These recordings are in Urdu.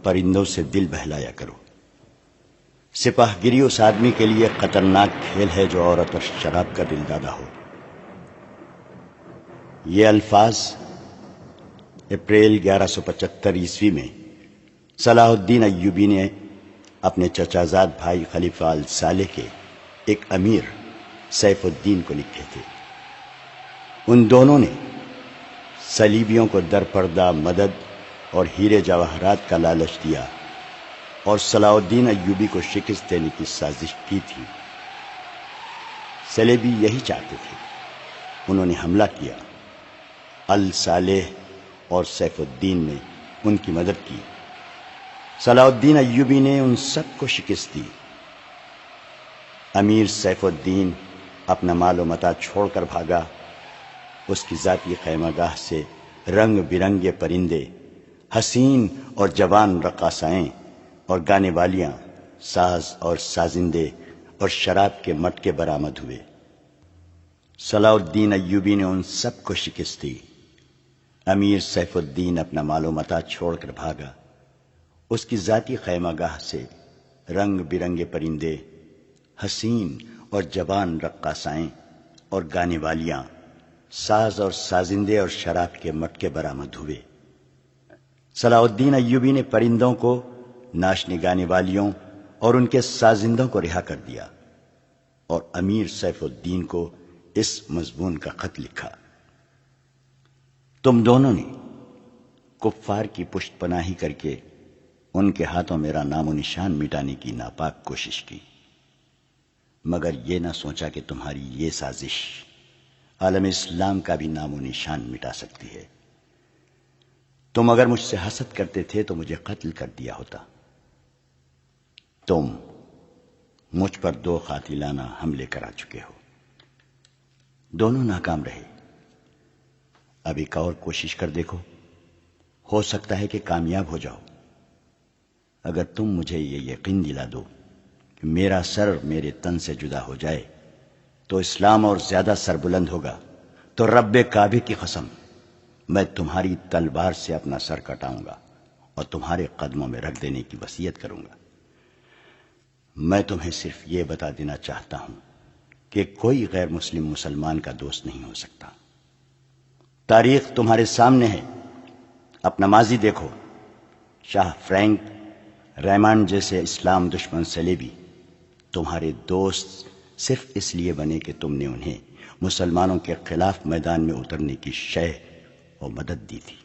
پرندوں سے دل بہلایا کرو۔ سپاہ گیری اس آدمی کے لیے خطرناک کھیل ہے جو عورت اور شراب کا دل دادا ہو۔ یہ الفاظ اپریل 1175 میں صلاح الدین ایوبی نے اپنے چچازاد بھائی خلیفہ الصالح کے ایک امیر سیف الدین کو لکھے تھے۔ ان دونوں نے صلیبیوں کو در پردہ مدد اور ہیرے جواہرات کا لالچ دیا اور صلاح الدین ایوبی کو شکست دینے کی سازش کی تھی۔ صلیبی یہی چاہتے تھے۔ انہوں نے حملہ کیا۔ الصالح اور سیف الدین نے ان کی مدد کی۔ صلاح الدین ایوبی نے ان سب کو شکست دی۔ امیر سیف الدین اپنا مال و متاع چھوڑ کر بھاگا۔ اس کی ذاتی خیمہ گاہ سے رنگ برنگے پرندے، حسین اور جوان رقاصائیں اور گانے والیاں، ساز اور سازندے اور شراب کے مٹکے برآمد ہوئے۔ صلاح الدین ایوبی نے ان سب کو شکست دی۔ امیر سیف الدین اپنا مال و متاع چھوڑ کر بھاگا۔ اس کی ذاتی خیمہ گاہ سے رنگ برنگے پرندے، حسین اور جوان رقاصائیں اور گانے والیاں، ساز اور سازندے اور شراب کے مٹکے برآمد ہوئے۔ صلاح الدین ایوبی نے پرندوں کو، ناچنے گانے والیوں اور ان کے سازندوں کو رہا کر دیا اور امیر سیف الدین کو اس مضمون کا خط لکھا: تم دونوں نے کفار کی پشت پناہی کر کے ان کے ہاتھوں میرا نام و نشان مٹانے کی ناپاک کوشش کی، مگر یہ نہ سوچا کہ تمہاری یہ سازش عالم اسلام کا بھی نام و نشان مٹا سکتی ہے۔ تم اگر مجھ سے حسد کرتے تھے تو مجھے قتل کر دیا ہوتا۔ تم مجھ پر 2 قاتلانہ حملے کرا چکے ہو۔ دونوں ناکام رہے۔ اب ایک اور کوشش کر دیکھو، ہو سکتا ہے کہ کامیاب ہو جاؤ۔ اگر تم مجھے یہ یقین دلا دو کہ میرا سر میرے تن سے جدا ہو جائے تو اسلام اور زیادہ سربلند ہوگا، تو رب کعبے کی قسم میں تمہاری تلوار سے اپنا سر کٹاؤں گا اور تمہارے قدموں میں رکھ دینے کی وصیت کروں گا۔ میں تمہیں صرف یہ بتا دینا چاہتا ہوں کہ کوئی غیر مسلم مسلمان کا دوست نہیں ہو سکتا۔ تاریخ تمہارے سامنے ہے، اپنا ماضی دیکھو۔ شاہ فرینک ریمانڈ جیسے اسلام دشمن صلیبی تمہارے دوست صرف اس لیے بنے کہ تم نے انہیں مسلمانوں کے خلاف میدان میں اترنے کی شے اور مدد دی تھی۔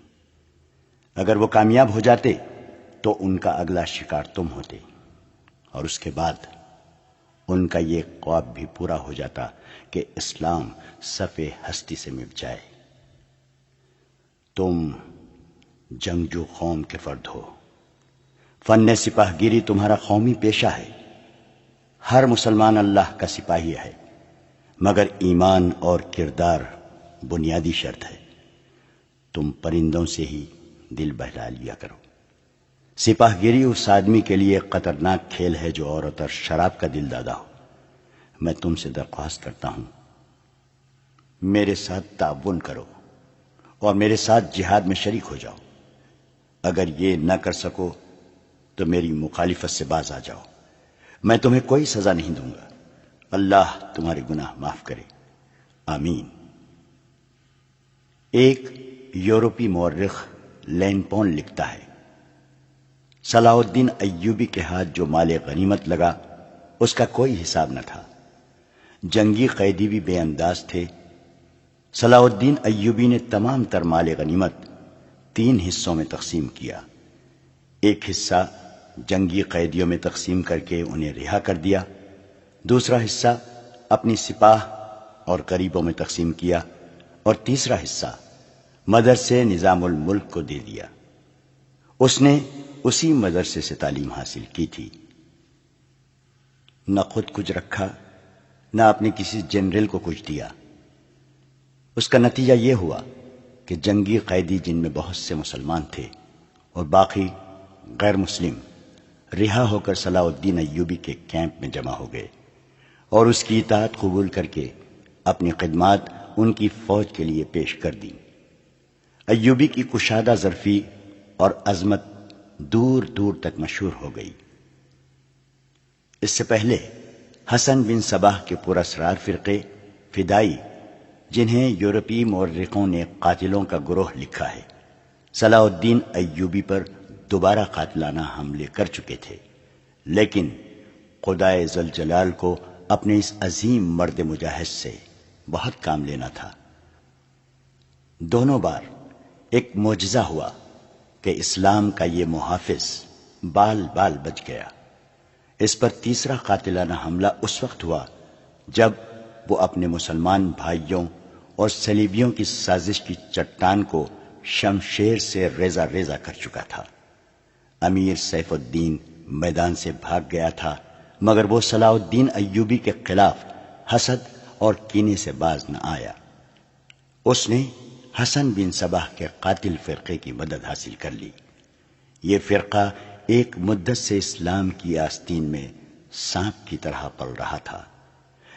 اگر وہ کامیاب ہو جاتے تو ان کا اگلا شکار تم ہوتے، اور اس کے بعد ان کا یہ خواب بھی پورا ہو جاتا کہ اسلام صف ہستی سے مٹ جائے۔ تم جنگجو قوم کے فرد ہو۔ فن سپاہ گیری تمہارا قومی پیشہ ہے۔ ہر مسلمان اللہ کا سپاہی ہے، مگر ایمان اور کردار بنیادی شرط ہے۔ تم پرندوں سے ہی دل بہلا لیا کرو۔ سپاہ گیری اس آدمی کے لیے خطرناک کھیل ہے جو عورت اور شراب کا دل دادا ہو۔ میں تم سے درخواست کرتا ہوں، میرے ساتھ تعاون کرو اور میرے ساتھ جہاد میں شریک ہو جاؤ۔ اگر یہ نہ کر سکو تو میری مخالفت سے باز آ جاؤ۔ میں تمہیں کوئی سزا نہیں دوں گا۔ اللہ تمہارے گناہ معاف کرے، آمین۔ ایک یورپی مورخ لینپون لکھتا ہے، صلاح الدین ایوبی کے ہاتھ جو مال غنیمت لگا اس کا کوئی حساب نہ تھا۔ جنگی قیدی بھی بے انداز تھے۔ صلاح الدین ایوبی نے تمام تر مال غنیمت 3 حصوں میں تقسیم کیا۔ ایک حصہ جنگی قیدیوں میں تقسیم کر کے انہیں رہا کر دیا، دوسرا حصہ اپنی سپاہ اور قریبوں میں تقسیم کیا، اور تیسرا حصہ مدرسے نظام الملک کو دے دیا۔ اس نے اسی مدرسے سے تعلیم حاصل کی تھی۔ نہ خود کچھ رکھا، نہ اپنے کسی جنرل کو کچھ دیا۔ اس کا نتیجہ یہ ہوا کہ جنگی قیدی، جن میں بہت سے مسلمان تھے اور باقی غیر مسلم، رہا ہو کر صلاح الدین ایوبی کے کیمپ میں جمع ہو گئے اور اس کی اطاعت قبول کر کے اپنی خدمات ان کی فوج کے لیے پیش کر دی۔ ایوبی کی کشادہ ظرفی اور عظمت دور دور تک مشہور ہو گئی۔ اس سے پہلے حسن بن صباح کے پراسرار فرقے فدائی، جنہیں یورپی مورخوں نے قاتلوں کا گروہ لکھا ہے، صلاح الدین ایوبی پر دوبارہ قاتلانہ حملے کر چکے تھے، لیکن خدائے ذوالجلال کو اپنے اس عظیم مرد مجاہد سے بہت کام لینا تھا۔ دونوں بار ایک معجزہ ہوا کہ اسلام کا یہ محافظ بال بال بچ گیا۔ اس پر تیسرا قاتلانہ حملہ اس وقت ہوا جب وہ اپنے مسلمان بھائیوں اور صلیبیوں کی سازش کی چٹان کو شمشیر سے ریزہ ریزہ کر چکا تھا۔ امیر سیف الدین میدان سے بھاگ گیا تھا، مگر وہ صلاح الدین ایوبی کے خلاف حسد اور کینے سے باز نہ آیا۔ اس نے حسن بن صباح کے قاتل فرقے کی مدد حاصل کر لی۔ یہ فرقہ ایک مدت سے اسلام کی آستین میں سانپ کی طرح پل رہا تھا۔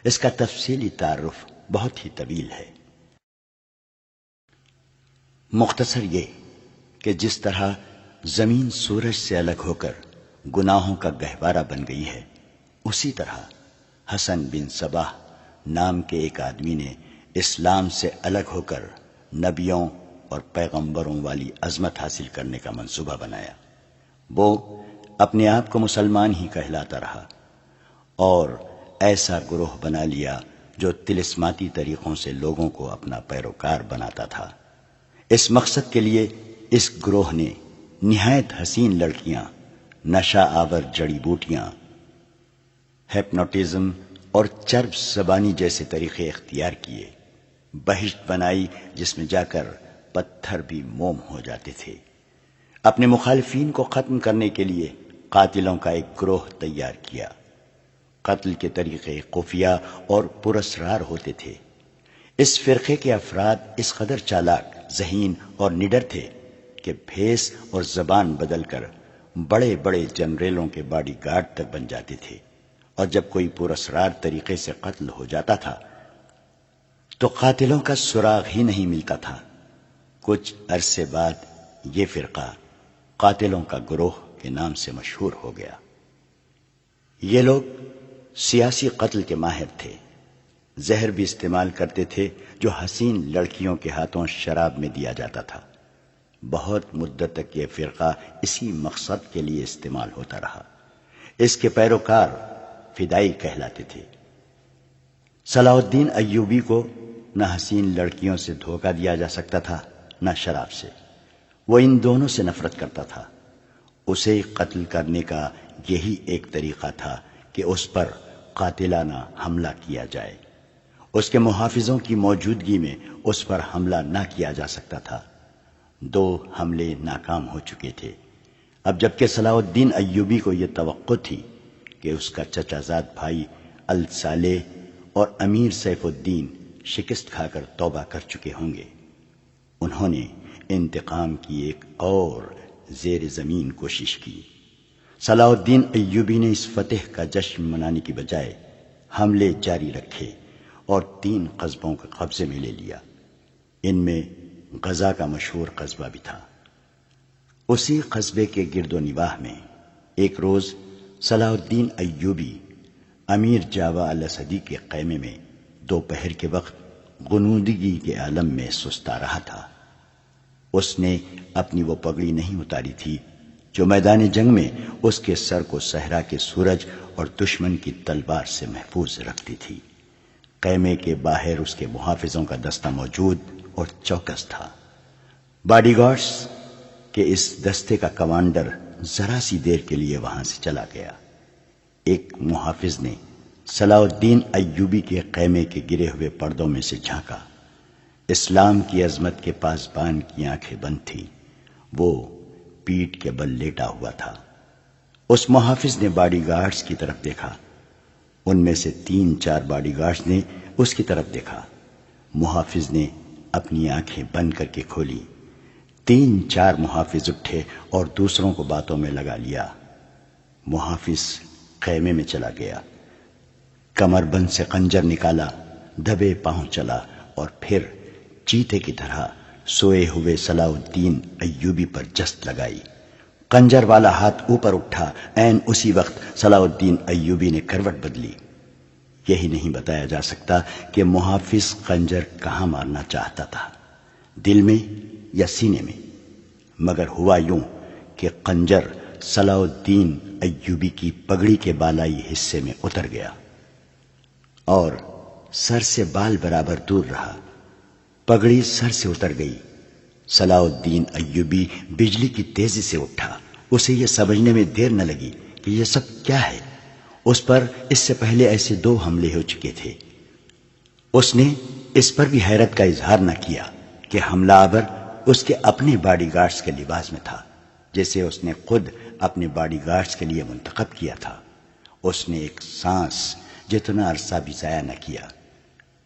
اس کا تفصیلی تعارف بہت ہی طویل ہے۔ مختصر یہ کہ جس طرح زمین سورج سے الگ ہو کر گناہوں کا گہوارہ بن گئی ہے، اسی طرح حسن بن صباح نام کے ایک آدمی نے اسلام سے الگ ہو کر نبیوں اور پیغمبروں والی عظمت حاصل کرنے کا منصوبہ بنایا۔ وہ اپنے آپ کو مسلمان ہی کہلاتا رہا اور ایسا گروہ بنا لیا جو طلسماتی طریقوں سے لوگوں کو اپنا پیروکار بناتا تھا۔ اس مقصد کے لیے اس گروہ نے نہایت حسین لڑکیاں، نشہ آور جڑی بوٹیاں، ہیپنوٹزم اور چرب زبانی جیسے طریقے اختیار کیے۔ بہشت بنائی جس میں جا کر پتھر بھی موم ہو جاتے تھے۔ اپنے مخالفین کو ختم کرنے کے لیے قاتلوں کا ایک گروہ تیار کیا۔ قتل کے طریقے خفیہ اور پراسرار ہوتے تھے۔ اس فرقے کے افراد اس قدر چالاک، ذہین اور نڈر تھے کہ بھیس اور زبان بدل کر بڑے بڑے جنریلوں کے باڈی گارڈ تک بن جاتے تھے، اور جب کوئی پراسرار طریقے سے قتل ہو جاتا تھا تو قاتلوں کا سراغ ہی نہیں ملتا تھا۔ کچھ عرصے بعد یہ فرقہ قاتلوں کا گروہ کے نام سے مشہور ہو گیا۔ یہ لوگ سیاسی قتل کے ماہر تھے، زہر بھی استعمال کرتے تھے جو حسین لڑکیوں کے ہاتھوں شراب میں دیا جاتا تھا۔ بہت مدت تک یہ فرقہ اسی مقصد کے لیے استعمال ہوتا رہا۔ اس کے پیروکار فدائی کہلاتے تھے۔ صلاح الدین ایوبی کو نہ حسین لڑکیوں سے دھوکہ دیا جا سکتا تھا، نہ شراب سے۔ وہ ان دونوں سے نفرت کرتا تھا۔ اسے قتل کرنے کا یہی ایک طریقہ تھا کہ اس پر قاتلانہ حملہ کیا جائے۔ اس کے محافظوں کی موجودگی میں اس پر حملہ نہ کیا جا سکتا تھا۔ 2 حملے ناکام ہو چکے تھے۔ اب جبکہ صلاح الدین ایوبی کو یہ توقع تھی کہ اس کا چچا زاد بھائی الصالح اور امیر سیف الدین شکست کھا کر توبہ کر چکے ہوں گے، انہوں نے انتقام کی ایک اور زیر زمین کوشش کی۔ صلاح الدین ایوبی نے اس فتح کا جشن منانے کی بجائے حملے جاری رکھے اور 3 قصبوں کو قبضے میں لے لیا۔ ان میں غزہ کا مشہور قصبہ بھی تھا۔ اسی قصبے کے گرد و نواح میں ایک روز صلاح الدین ایوبی امیر جاوا الاسدی کے خیمے میں دوپہر کے وقت غنودگی کے عالم میں سستا رہا تھا۔ اس نے اپنی وہ پگڑی نہیں اتاری تھی جو میدان جنگ میں اس کے سر کو صحرا کے سورج اور دشمن کی تلوار سے محفوظ رکھتی تھی۔ خیمے کے باہر اس کے محافظوں کا دستہ موجود اور چوکس تھا۔ باڈی گارڈز کے اس دستے کا کمانڈر ذرا سی دیر کے لیے وہاں سے چلا گیا۔ ایک محافظ نے صلاح الدین ایوبی کے خیمے کے گرے ہوئے پردوں میں سے جھانکا۔ اسلام کی عظمت کے پاسبان کی آنکھیں بند تھیں۔ وہ پیٹھ کے بل لیٹا ہوا تھا۔ اس محافظ نے باڈی گارڈز کی طرف دیکھا۔ ان میں سے 3-4 باڈی گارڈز نے اس کی طرف دیکھا۔ محافظ نے اپنی آنکھیں بند کر کے کھولی۔ 3-4 محافظ اٹھے اور دوسروں کو باتوں میں لگا لیا۔ محافظ خیمے میں چلا گیا، کمر بند سے خنجر نکالا، دبے پاؤں چلا اور پھر چیتے کی طرح سوئے ہوئے صلاح الدین ایوبی پر جست لگائی۔ خنجر والا ہاتھ اوپر اٹھا، عین اسی وقت صلاح الدین ایوبی نے کروٹ بدلی۔ یہی نہیں بتایا جا سکتا کہ محافظ خنجر کہاں مارنا چاہتا تھا، دل میں یا سینے میں، مگر ہوا یوں کہ خنجر صلاح الدین ایوبی کی پگڑی کے بالائی حصے میں اتر گیا اور سر سے بال برابر دور رہا۔ پگڑی سر سے اتر گئی۔ صلاح الدین ایوبی بجلی کی تیزی سے اٹھا۔ اسے یہ سمجھنے میں دیر نہ لگی کہ یہ سب کیا ہے۔ اس پر اس سے پہلے ایسے 2 حملے ہو چکے تھے۔ اس نے اس پر بھی حیرت کا اظہار نہ کیا کہ حملہ آور اس کے اپنے باڈی گارڈز کے لباس میں تھا، جسے اس نے خود اپنے باڈی گارڈز کے لیے منتخب کیا تھا۔ اس نے ایک سانس جتنا عرصہ بھی ضائع نہ کیا۔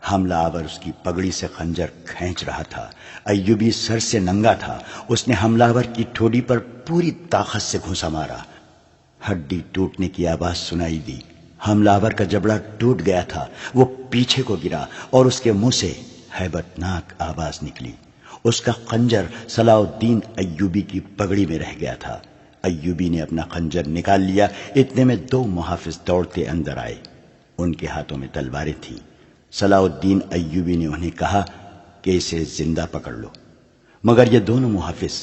حملہ آور اس کی پگڑی سے خنجر کھینچ رہا تھا۔ ایوبی سر سے ننگا تھا۔ اس نے حملہ آور کی ٹھوڑی پر پوری طاقت سے گھونسا مارا۔ ہڈی ٹوٹنے کی آواز سنائی دی۔ حملہ آور کا جبڑا ٹوٹ گیا تھا۔ وہ پیچھے کو گرا اور اس کے منہ سے ہیبت ناک آواز نکلی۔ اس کا خنجر صلاح الدین ایوبی کی پگڑی میں رہ گیا تھا۔ ایوبی نے اپنا خنجر نکال لیا۔ اتنے میں 2 محافظ دوڑتے اندر آئے۔ ان کے ہاتھوں میں تلواریں تھیں۔ صلاح الدین ایوبی نے انہیں کہا کہ اسے زندہ پکڑ لو، مگر یہ دونوں محافظ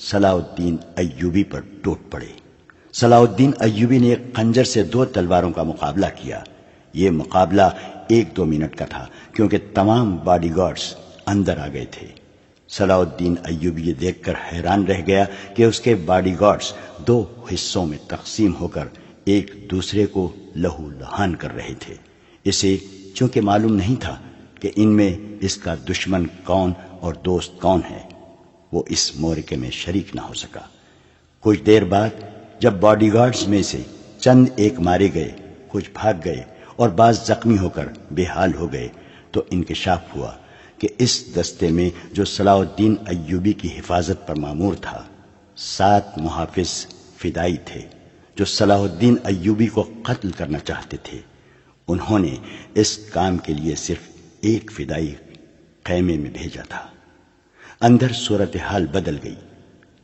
صلاح الدین ایوبی پر ٹوٹ پڑے۔ صلاح الدین ایوبی نے ایک خنجر سے 2 تلواروں کا مقابلہ کیا۔ یہ مقابلہ 1-2 منٹ کا تھا، کیونکہ تمام باڈی گارڈز اندر آ گئے تھے۔ صلاح الدین ایوبی یہ دیکھ کر حیران رہ گیا کہ اس کے باڈی گارڈز 2 حصوں میں تقسیم ہو کر ایک دوسرے کو لہو لہان کر رہے تھے۔ اسے چونکہ معلوم نہیں تھا کہ ان میں اس کا دشمن کون اور دوست کون ہے، وہ اس معرکے میں شریک نہ ہو سکا۔ کچھ دیر بعد جب باڈی گارڈز میں سے چند ایک مارے گئے، کچھ بھاگ گئے اور بعض زخمی ہو کر بے حال ہو گئے، تو انکشاف ہوا کہ اس دستے میں جو صلاح الدین ایوبی کی حفاظت پر مامور تھا، 7 محافظ فدائی تھے جو صلاح الدین ایوبی کو قتل کرنا چاہتے تھے۔ انہوں نے اس کام کے لیے صرف 1 فدائی خیمے میں بھیجا تھا۔ اندر صورتحال بدل گئی،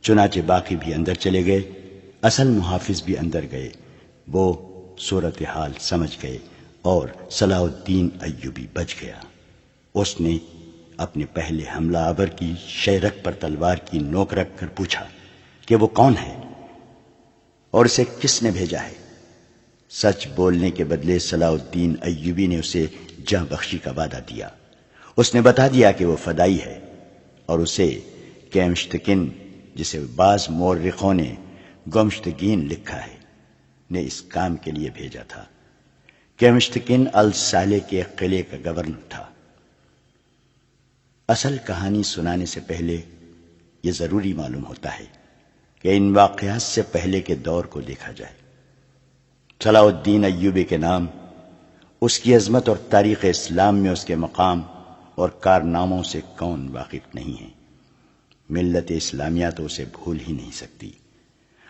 چنانچہ باقی بھی اندر چلے گئے، اصل محافظ بھی اندر گئے۔ وہ صورتحال سمجھ گئے اور صلاح الدین ایوبی بچ گیا۔ اس نے اپنے پہلے حملہ آور کی شہرک پر تلوار کی نوک رکھ کر پوچھا کہ وہ کون ہے اور اسے کس نے بھیجا ہے۔ سچ بولنے کے بدلے صلاح الدین ایوبی نے اسے جاں بخشی کا وعدہ دیا۔ اس نے بتا دیا کہ وہ فدائی ہے اور اسے کیمشتکن، جسے بعض مورخوں نے گمشتگین لکھا ہے، نے اس کام کے لیے بھیجا تھا۔ کیمشتکن الصالح کے قلعے کا گورنر تھا۔ اصل کہانی سنانے سے پہلے یہ ضروری معلوم ہوتا ہے کہ ان واقعات سے پہلے کے دور کو دیکھا جائے۔ صلاح الدین ایوبی کے نام، اس کی عظمت اور تاریخ اسلام میں اس کے مقام اور کارناموں سے کون واقف نہیں ہے؟ ملت اسلامیہ تو اسے بھول ہی نہیں سکتی،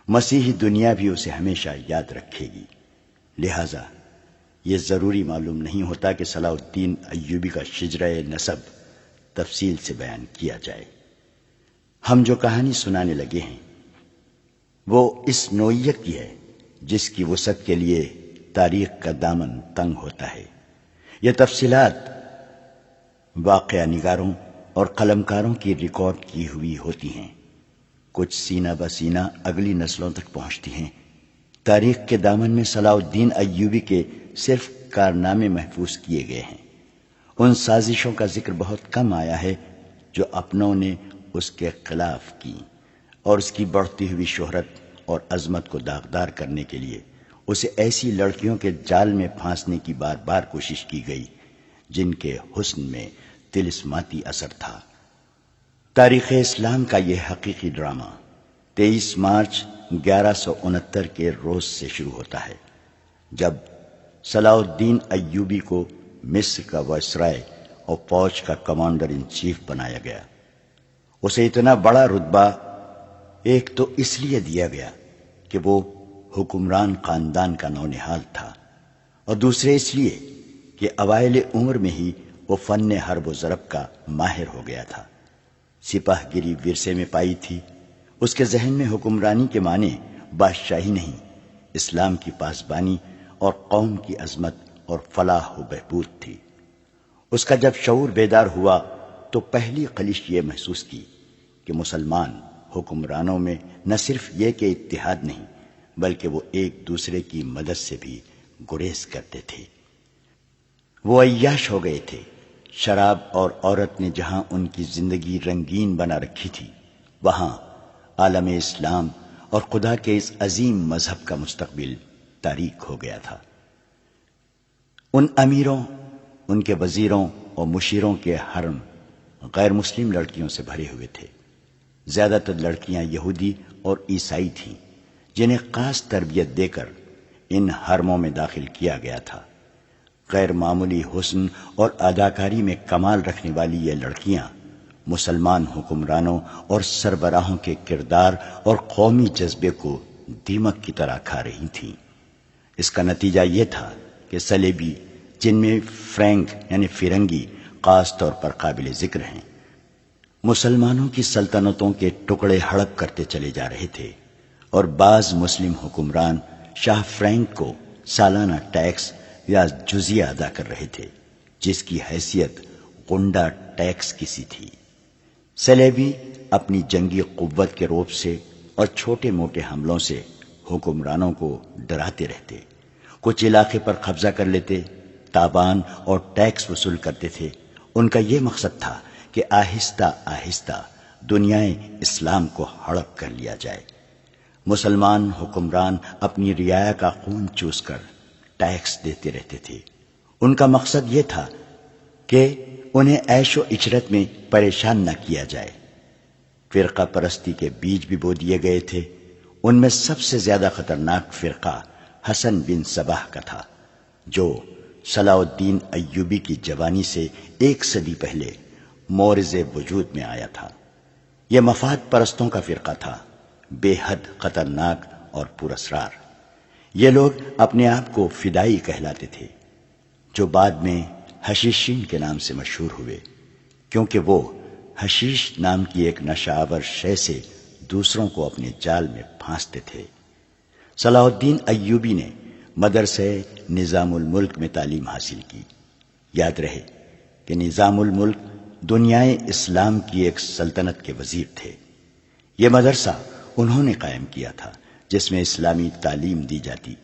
مسیحی دنیا بھی اسے ہمیشہ یاد رکھے گی۔ لہذا یہ ضروری معلوم نہیں ہوتا کہ صلاح الدین ایوبی کا شجرہ نسب تفصیل سے بیان کیا جائے۔ ہم جو کہانی سنانے لگے ہیں وہ اس نوعیت کی ہے جس کی وسعت کے لیے تاریخ کا دامن تنگ ہوتا ہے۔ یہ تفصیلات واقعہ نگاروں اور قلمکاروں کی ریکارڈ کی ہوئی ہوتی ہیں، کچھ سینہ بسینہ اگلی نسلوں تک پہنچتی ہیں۔ تاریخ کے دامن میں صلاح الدین ایوبی کے صرف کارنامے محفوظ کیے گئے ہیں۔ ان سازشوں کا ذکر بہت کم آیا ہے جو اپنوں نے اس کے خلاف کی اور اس کی بڑھتی ہوئی شہرت اور عظمت کو داغدار کرنے کے لیے اسے ایسی لڑکیوں کے جال میں پھانسنے کی بار بار کوشش کی گئی جن کے حسن میں طلسماتی اثر تھا۔ تاریخ اسلام کا یہ حقیقی ڈرامہ 23 مارچ 1169 کے روز سے شروع ہوتا ہے، جب صلاح الدین ایوبی کو مصر کا وائسرائے اور فوج کا کمانڈر ان چیف بنایا گیا۔ اسے اتنا بڑا رتبہ ایک تو اس لیے دیا گیا کہ وہ حکمران خاندان کا نونہال تھا، اور دوسرے اس لیے کہ اوائل عمر میں ہی وہ فن حرب و ضرب کا ماہر ہو گیا تھا۔ سپاہ گیری ورثے میں پائی تھی۔ اس کے ذہن میں حکمرانی کے معنی بادشاہی نہیں، اسلام کی پاسبانی اور قوم کی عظمت اور فلاح و بہبود تھی۔ اس کا جب شعور بیدار ہوا تو پہلی خلش یہ محسوس کی کہ مسلمان حکمرانوں میں نہ صرف یہ کہ اتحاد نہیں بلکہ وہ ایک دوسرے کی مدد سے بھی گریز کرتے تھے۔ وہ عیاش ہو گئے تھے۔ شراب اور عورت نے جہاں ان کی زندگی رنگین بنا رکھی تھی، وہاں عالم اسلام اور خدا کے اس عظیم مذہب کا مستقبل تاریک ہو گیا تھا۔ ان امیروں، ان کے وزیروں اور مشیروں کے حرم غیر مسلم لڑکیوں سے بھرے ہوئے تھے۔ زیادہ تر لڑکیاں یہودی اور عیسائی تھیں جنہیں خاص تربیت دے کر ان حرموں میں داخل کیا گیا تھا۔ غیر معمولی حسن اور اداکاری میں کمال رکھنے والی یہ لڑکیاں مسلمان حکمرانوں اور سربراہوں کے کردار اور قومی جذبے کو دیمک کی طرح کھا رہی تھیں۔ اس کا نتیجہ یہ تھا کہ سلیبی، جن میں فرینک یعنی فرنگی خاص طور پر قابل ذکر ہیں، مسلمانوں کی سلطنتوں کے ٹکڑے ہڑپ کرتے چلے جا رہے تھے، اور بعض مسلم حکمران شاہ فرینک کو سالانہ ٹیکس یا جزیہ ادا کر رہے تھے، جس کی حیثیت غنڈہ ٹیکس کی سی تھی۔ سلیبی اپنی جنگی قوت کے روب سے اور چھوٹے موٹے حملوں سے حکمرانوں کو ڈراتے رہتے، کچھ علاقے پر قبضہ کر لیتے، تاوان اور ٹیکس وصول کرتے تھے۔ ان کا یہ مقصد تھا کہ آہستہ آہستہ دنیائے اسلام کو ہڑپ کر لیا جائے۔ مسلمان حکمران اپنی رعایا کا خون چوس کر ٹیکس دیتے رہتے تھے۔ ان کا مقصد یہ تھا کہ انہیں عیش و عشرت میں پریشان نہ کیا جائے۔ فرقہ پرستی کے بیج بھی بو دیے گئے تھے۔ ان میں سب سے زیادہ خطرناک فرقہ حسن بن صباح کا تھا، جو صلاح الدین ایوبی کی جوانی سے 1 صدی پہلے مورز وجود میں آیا تھا۔ یہ مفاد پرستوں کا فرقہ تھا، بے حد خطرناک اور پراسرار۔ یہ لوگ اپنے آپ کو فدائی کہلاتے تھے، جو بعد میں حشیشین کے نام سے مشہور ہوئے، کیونکہ وہ حشیش نام کی ایک نشہ آور شے سے دوسروں کو اپنے جال میں پھانستے تھے۔ صلاح الدین ایوبی نے مدرسہ نظام الملک میں تعلیم حاصل کی۔ یاد رہے کہ نظام الملک دنیائے اسلام کی ایک سلطنت کے وزیر تھے۔ یہ مدرسہ انہوں نے قائم کیا تھا، جس میں اسلامی تعلیم دی جاتی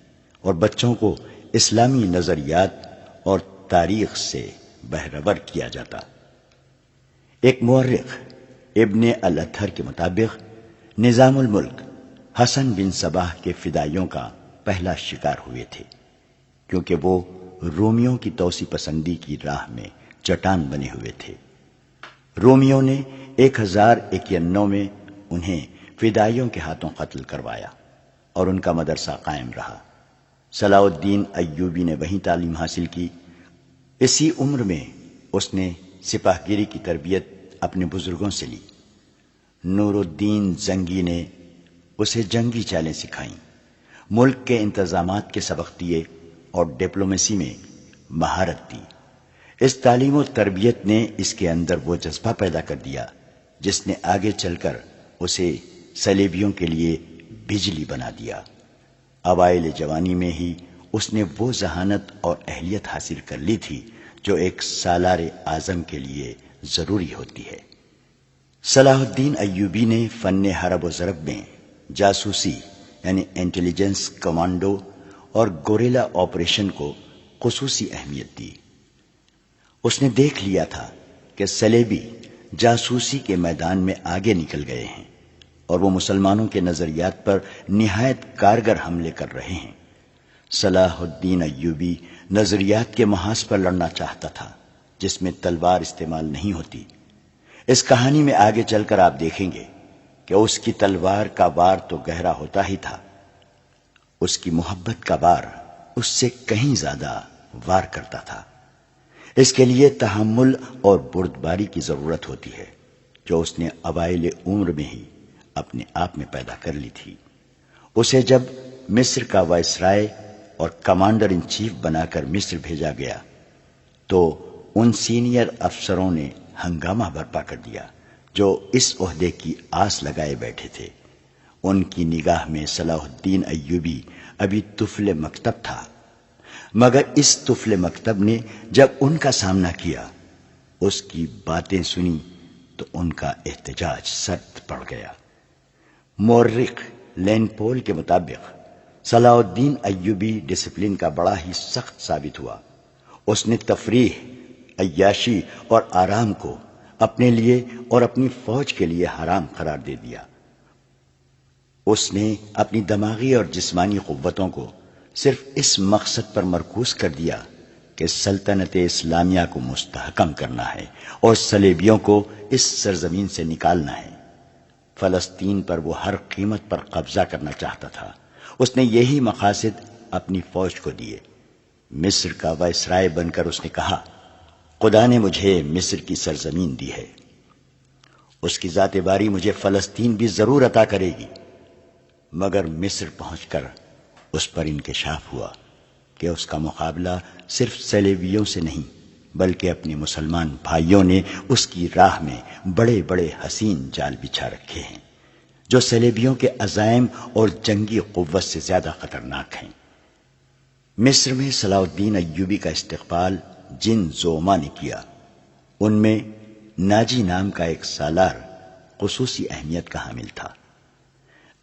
اور بچوں کو اسلامی نظریات اور تاریخ سے بہرور کیا جاتا۔ ایک مورخ ابن الاطہر کے مطابق نظام الملک حسن بن صباح کے فدائیوں کا پہلا شکار ہوئے تھے، کیونکہ وہ رومیوں کی توسیع پسندی کی راہ میں چٹان بنے ہوئے تھے۔ رومیوں نے 1091 میں انہیں فدائیوں کے ہاتھوں قتل کروایا اور ان کا مدرسہ قائم رہا۔ صلاح الدین ایوبی نے وہیں تعلیم حاصل کی۔ اسی عمر میں اس نے سپاہ گیری کی تربیت اپنے بزرگوں سے لی۔ نور الدین زنگی نے اسے جنگی چالیں سکھائیں، ملک کے انتظامات کے سبق دیے اور ڈپلومیسی میں مہارت دی۔ اس تعلیم و تربیت نے اس کے اندر وہ جذبہ پیدا کر دیا جس نے آگے چل کر اسے صلیبیوں کے لیے بجلی بنا دیا۔ اوائل جوانی میں ہی اس نے وہ ذہانت اور اہلیت حاصل کر لی تھی جو ایک سالار اعظم کے لیے ضروری ہوتی ہے۔ صلاح الدین ایوبی نے فن حرب و ضرب میں جاسوسی یعنی انٹیلیجنس، کمانڈو اور گوریلا آپریشن کو خصوصی اہمیت دی۔ اس نے دیکھ لیا تھا کہ صلیبی جاسوسی کے میدان میں آگے نکل گئے ہیں اور وہ مسلمانوں کے نظریات پر نہایت کارگر حملے کر رہے ہیں۔ صلاح الدین ایوبی نظریات کے محاذ پر لڑنا چاہتا تھا جس میں تلوار استعمال نہیں ہوتی۔ اس کہانی میں آگے چل کر آپ دیکھیں گے کہ اس کی تلوار کا وار تو گہرا ہوتا ہی تھا، اس کی محبت کا وار اس سے کہیں زیادہ وار کرتا تھا۔ اس کے لیے تحمل اور بردباری کی ضرورت ہوتی ہے، جو اس نے اوائل عمر میں ہی اپنے آپ میں پیدا کر لی تھی۔ اسے جب مصر کا وائسرائے اور کمانڈر ان چیف بنا کر مصر بھیجا گیا تو ان سینئر افسروں نے ہنگامہ برپا کر دیا جو اس عہدے کی آس لگائے بیٹھے تھے ان کی نگاہ میں صلاح الدین ایوبی ابھی طفل مکتب تھا، مگر اس طفل مکتب نے جب ان کا سامنا کیا، اس کی باتیں سنی تو ان کا احتجاج سرد پڑ گیا۔ مورخ لین پول کے مطابق صلاح الدین ایوبی ڈسپلن کا بڑا ہی سخت ثابت ہوا۔ اس نے تفریح، عیاشی اور آرام کو اپنے لیے اور اپنی فوج کے لیے حرام قرار دے دیا۔ اس نے اپنی دماغی اور جسمانی قوتوں کو صرف اس مقصد پر مرکوز کر دیا کہ سلطنت اسلامیہ کو مستحکم کرنا ہے اور صلیبیوں کو اس سرزمین سے نکالنا ہے۔ فلسطین پر وہ ہر قیمت پر قبضہ کرنا چاہتا تھا۔ اس نے یہی مقاصد اپنی فوج کو دیے۔ مصر کا وائسرائے بن کر اس نے کہا، خدا نے مجھے مصر کی سرزمین دی ہے، اس کی ذات باری مجھے فلسطین بھی ضرور عطا کرے گی۔ مگر مصر پہنچ کر اس پر انکشاف ہوا کہ اس کا مقابلہ صرف صلیبیوں سے نہیں بلکہ اپنے مسلمان بھائیوں نے اس کی راہ میں بڑے بڑے حسین جال بچھا رکھے ہیں جو صلیبیوں کے عزائم اور جنگی قوت سے زیادہ خطرناک ہیں۔ مصر میں صلاح الدین ایوبی کا استقبال جن زعما نے کیا، ان میں ناجی نام کا ایک سالار خصوصی اہمیت کا حامل تھا۔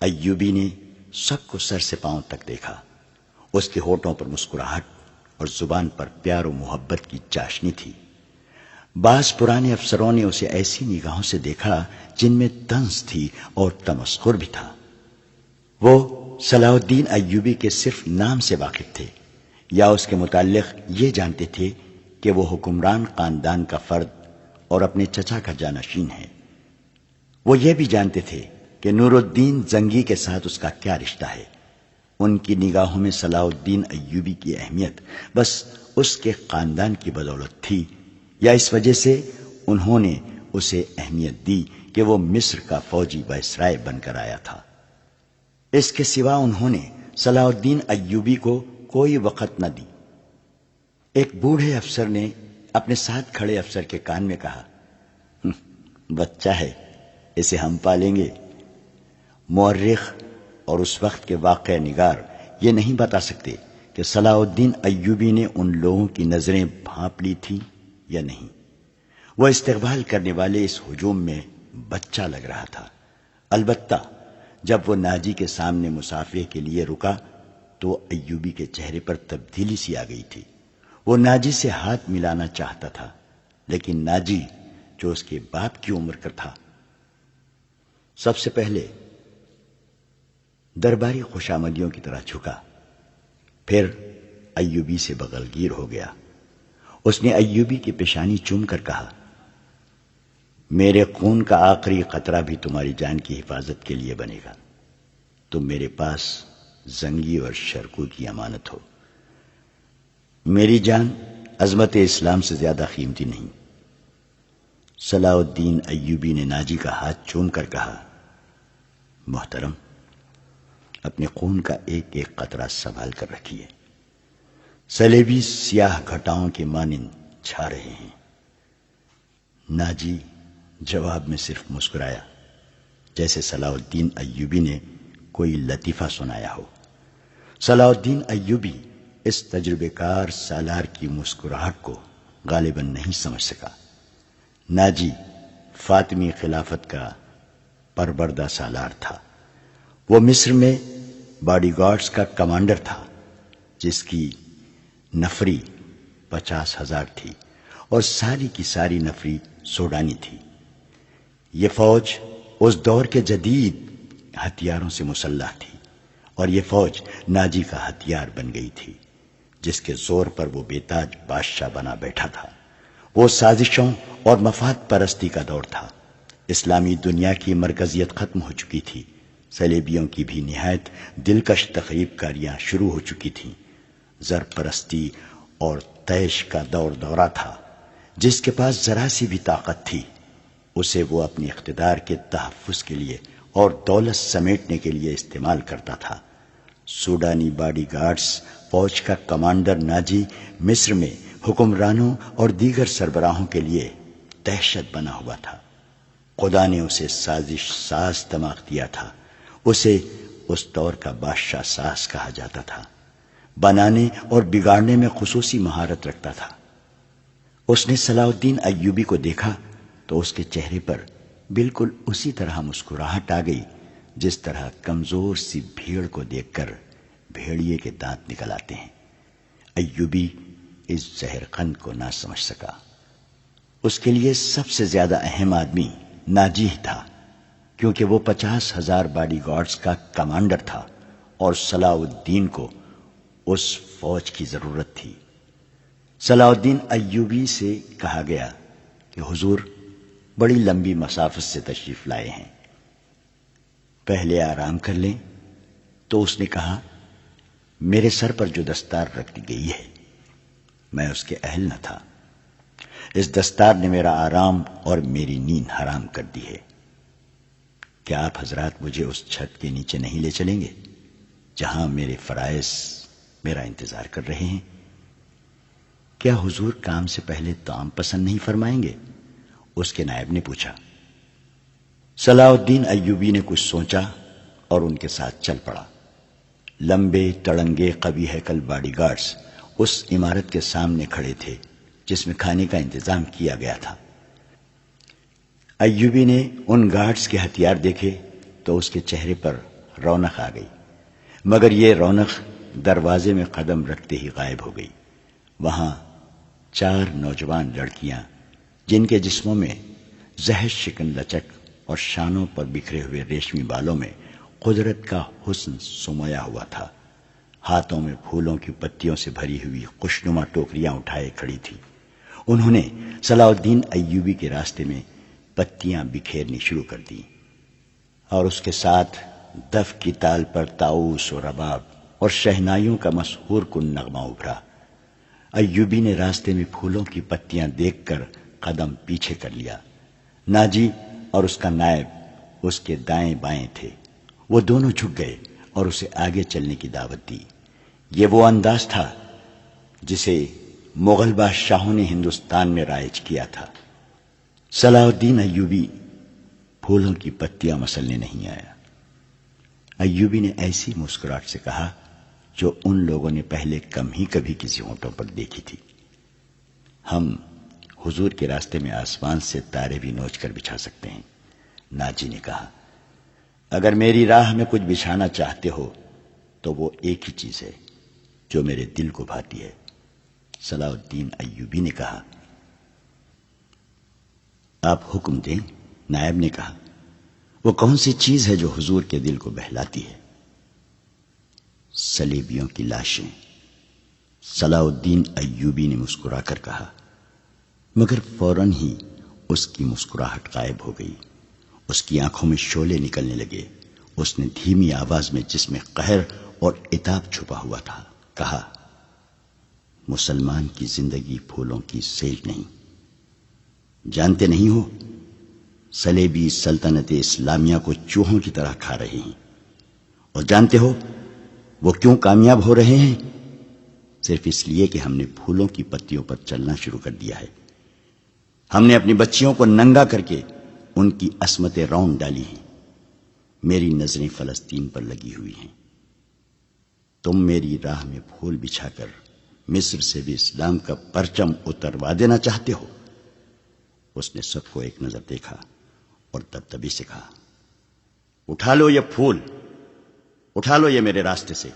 ایوبی نے سب کو سر سے پاؤں تک دیکھا۔ اس کے ہونٹوں پر مسکراہٹ اور زبان پر پیار و محبت کی چاشنی تھی۔ بعض پرانے افسروں نے اسے ایسی نگاہوں سے دیکھا جن میں طنز تھی اور تمسخر بھی تھا۔ وہ صلاح الدین ایوبی کے صرف نام سے واقف تھے یا اس کے متعلق یہ جانتے تھے کہ وہ حکمران خاندان کا فرد اور اپنے چچا کا جانشین ہے۔ وہ یہ بھی جانتے تھے کہ نور الدین زنگی کے ساتھ اس کا کیا رشتہ ہے۔ ان کی نگاہوں میں صلاح الدین ایوبی کی اہمیت بس اس کے خاندان کی بدولت تھی یا اس وجہ سے انہوں نے اسے اہمیت دی کہ وہ مصر کا فوجی وائسرائے بن کر آیا تھا۔ اس کے سوا انہوں نے صلاح الدین ایوبی کو کوئی وقت نہ دی۔ ایک بوڑھے افسر نے اپنے ساتھ کھڑے افسر کے کان میں کہا، بچہ ہے، اسے ہم پالیں گے۔ مورخ اور اس وقت کے واقعہ نگار یہ نہیں بتا سکتے کہ صلاح الدین ایوبی نے ان لوگوں کی نظریں بھانپ لی تھی یا نہیں۔ وہ استقبال کرنے والے اس ہجوم میں بچہ لگ رہا تھا۔ البتہ جب وہ ناجی کے سامنے مصافحے کے لیے رکا تو ایوبی کے چہرے پر تبدیلی سی آ گئی تھی۔ وہ ناجی سے ہاتھ ملانا چاہتا تھا، لیکن ناجی جو اس کے باپ کی عمر کا تھا، سب سے پہلے درباری خوشامدیوں کی طرح جھکا، پھر ایوبی سے بغل گیر ہو گیا۔ اس نے ایوبی کی پیشانی چوم کر کہا، میرے خون کا آخری قطرہ بھی تمہاری جان کی حفاظت کے لیے بنے گا۔ تم میرے پاس زنگی اور شرکو کی امانت ہو۔ میری جان عظمت اسلام سے زیادہ قیمتی نہیں۔ صلاح الدین ایوبی نے ناجی کا ہاتھ چوم کر کہا، محترم، اپنے خون کا ایک ایک قطرہ سنبھال کر رکھیے، صلیبی سیاہ گھٹاؤں کے مانند چھا رہے ہیں۔ ناجی جواب میں صرف مسکرایا، جیسے صلاح الدین ایوبی نے کوئی لطیفہ سنایا ہو۔ صلاح الدین ایوبی اس تجربے کار سالار کی مسکراہٹ کو غالباً نہیں سمجھ سکا۔ ناجی فاطمی خلافت کا پروردہ سالار تھا۔ وہ مصر میں باڈی گارڈز کا کمانڈر تھا، جس کی نفری 50,000 تھی اور ساری کی ساری نفری سوڈانی تھی۔ یہ فوج اس دور کے جدید ہتھیاروں سے مسلح تھی اور یہ فوج ناجی کا ہتھیار بن گئی تھی، جس کے زور پر وہ بے تاج بادشاہ بنا بیٹھا تھا۔ وہ سازشوں اور مفاد پرستی کا دور تھا۔ اسلامی دنیا کی مرکزیت ختم ہو چکی تھی۔ صلیبیوں کی بھی نہایت دلکش تخریب کاریاں شروع ہو چکی تھیں۔ زر پرستی اور طیش کا دورہ تھا۔ جس کے پاس ذرا سی بھی طاقت تھی اسے وہ اپنے اقتدار کے تحفظ کے لیے اور دولت سمیٹنے کے لیے استعمال کرتا تھا۔ سوڈانی باڈی گارڈز فوج کا کمانڈر ناجی مصر میں حکمرانوں اور دیگر سربراہوں کے لیے دہشت بنا ہوا تھا۔ خدا نے اسے سازش ساز دماغ دیا تھا۔ اسے اس دور کا بادشاہ ساز کہا جاتا تھا، بنانے اور بگاڑنے میں خصوصی مہارت رکھتا تھا۔ اس نے صلاح الدین ایوبی کو دیکھا تو اس کے چہرے پر بالکل اسی طرح مسکراہٹ آ گئی جس طرح کمزور سی بھیڑ کو دیکھ کر بھیڑیے کے دانت نکل آتے ہیں۔ ایوبی اس زہر قند کو نہ سمجھ سکا۔ اس کے لیے سب سے زیادہ اہم آدمی ناجی تھا، کیونکہ وہ 50,000 باڈی گارڈز کا کمانڈر تھا اور صلاح الدین کو اس فوج کی ضرورت تھی۔ صلاح الدین ایوبی سے کہا گیا کہ حضور بڑی لمبی مسافت سے تشریف لائے ہیں، پہلے آرام کر لیں۔ تو اس نے کہا، میرے سر پر جو دستار رکھ دی گئی ہے میں اس کے اہل نہ تھا، اس دستار نے میرا آرام اور میری نیند حرام کر دی ہے۔ کیا آپ حضرات مجھے اس چھت کے نیچے نہیں لے چلیں گے جہاں میرے فرائض میرا انتظار کر رہے ہیں؟ کیا حضور کام سے پہلے طعام پسند نہیں فرمائیں گے؟ اس کے نائب نے پوچھا۔ صلاح الدین ایوبی نے کچھ سوچا اور ان کے ساتھ چل پڑا۔ لمبے تڑنگے قوی ہیکل باڈی گارڈز اس عمارت کے سامنے کھڑے تھے جس میں کھانے کا انتظام کیا گیا تھا۔ ایوبی نے ان گارڈز کے ہتھیار دیکھے تو اس کے چہرے پر رونق آ گئی، مگر یہ رونق دروازے میں قدم رکھتے ہی غائب ہو گئی۔ وہاں 4 نوجوان لڑکیاں جن کے جسموں میں زہر شکن لچک اور شانوں پر بکھرے ہوئے ریشمی بالوں میں قدرت کا حسن سمویا ہوا تھا، ہاتھوں میں پھولوں کی پتیوں سے بھری ہوئی خوشنما ٹوکریاں اٹھائے کھڑی تھی۔ انہوں نے صلاح الدین ایوبی کے راستے میں پتیاں بکھیرنی شروع کر دی اور اس کے ساتھ دف کی تال پر طاؤس و رباب اور شہنائیوں کا مسحور کن نغمہ ابھرا۔ ایوبی نے راستے میں پھولوں کی پتیاں دیکھ کر قدم پیچھے کر لیا۔ ناجی اور اس کا نائب اس کے دائیں بائیں تھے، وہ دونوں جھک گئے اور اسے آگے چلنے کی دعوت دی۔ یہ وہ انداز تھا جسے مغل بادشاہوں نے ہندوستان میں رائج کیا تھا۔ صلاح الدین ایوبی پھولوں کی پتیاں مسلنے نہیں آیا۔ ایوبی نے ایسی مسکراہٹ سے کہا جو ان لوگوں نے پہلے کم ہی کبھی کسی ہونٹوں پر دیکھی تھی، ہم حضور کے راستے میں آسمان سے تارے بھی نوچ کر بچھا سکتے ہیں۔ ناجی نے کہا، اگر میری راہ میں کچھ بچھانا چاہتے ہو تو وہ ایک ہی چیز ہے جو میرے دل کو بھاتی ہے۔ صلاح الدین ایوبی نے کہا، آپ حکم دیں۔ نائب نے کہا، وہ کون سی چیز ہے جو حضور کے دل کو بہلاتی ہے؟ صلیبیوں کی لاشیں۔ صلاح الدین ایوبی نے مسکرا کر کہا، مگر فوراً ہی اس کی مسکراہٹ غائب ہو گئی۔ اس کی آنکھوں میں شعلے نکلنے لگے۔ اس نے دھیمی آواز میں جس میں قہر اور عتاب چھپا ہوا تھا کہا، مسلمان کی زندگی پھولوں کی سیل نہیں، جانتے نہیں ہو صلیبی سلطنت اسلامیہ کو چوہوں کی طرح کھا رہے ہیں، اور جانتے ہو وہ کیوں کامیاب ہو رہے ہیں؟ صرف اس لیے کہ ہم نے پھولوں کی پتیوں پر چلنا شروع کر دیا ہے۔ ہم نے اپنی بچیوں کو ننگا کر کے ان کی عصمتیں رون ڈالی ہیں۔ میری نظریں فلسطین پر لگی ہوئی ہیں۔ تم میری راہ میں پھول بچھا کر مصر سے بھی اسلام کا پرچم اتروا دینا چاہتے ہو؟ اس نے سب کو ایک نظر دیکھا اور دبدبی سے کہا، اٹھا لو یہ پھول، اٹھا لو یہ میرے راستے سے۔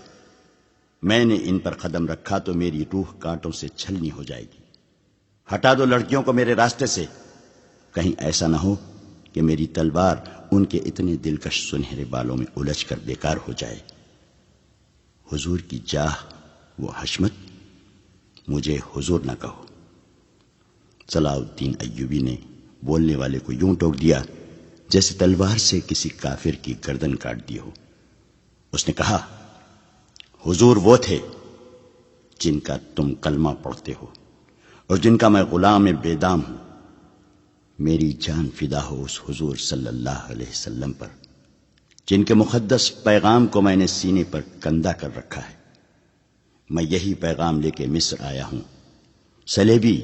میں نے ان پر قدم رکھا تو میری روح کانٹوں سے چھلنی ہو جائے گی۔ ہٹا دو لڑکیوں کو میرے راستے سے، کہیں ایسا نہ ہو کہ میری تلوار ان کے اتنے دلکش سنہرے بالوں میں الجھ کر بیکار ہو جائے۔ حضور کی جاہ وہ حشمت، مجھے حضور نہ کہو۔ صلاح الدین ایوبی نے بولنے والے کو یوں ٹوک دیا جیسے تلوار سے کسی کافر کی گردن کاٹ دی ہو۔ اس نے کہا، حضور وہ تھے جن کا تم کلمہ پڑھتے ہو اور جن کا میں غلام بے دام ہوں۔ میری جان فدا ہو اس حضور صلی اللہ علیہ وسلم پر جن کے مقدس پیغام کو میں نے سینے پر کندہ کر رکھا ہے۔ میں یہی پیغام لے کے مصر آیا ہوں۔ صلیبی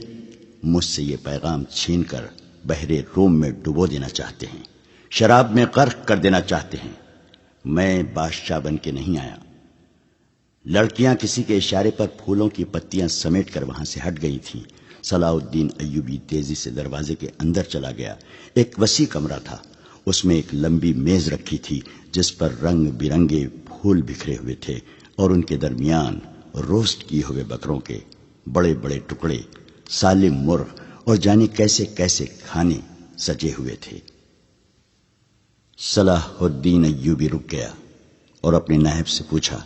مجھ سے یہ پیغام چھین کر بحر روم میں ڈبو دینا چاہتے ہیں، شراب میں غرق کر دینا چاہتے ہیں۔ میں بادشاہ بن کے نہیں آیا۔ لڑکیاں کسی کے اشارے پر پھولوں کی پتیاں سمیٹ کر وہاں سے ہٹ گئی تھیں۔ صلاح الدین ایوبی تیزی سے دروازے کے اندر چلا گیا۔ ایک وسیع کمرہ تھا، اس میں ایک لمبی میز رکھی تھی جس پر رنگ برنگے پھول بکھرے ہوئے تھے اور ان کے درمیان روسٹ کیے ہوئے بکروں کے بڑے بڑے ٹکڑے، سالم مرغ اور جانے کیسے کیسے کھانے سجے ہوئے تھے۔ صلاح الدین ایوبی رک گیا اور اپنے نائب سے پوچھا،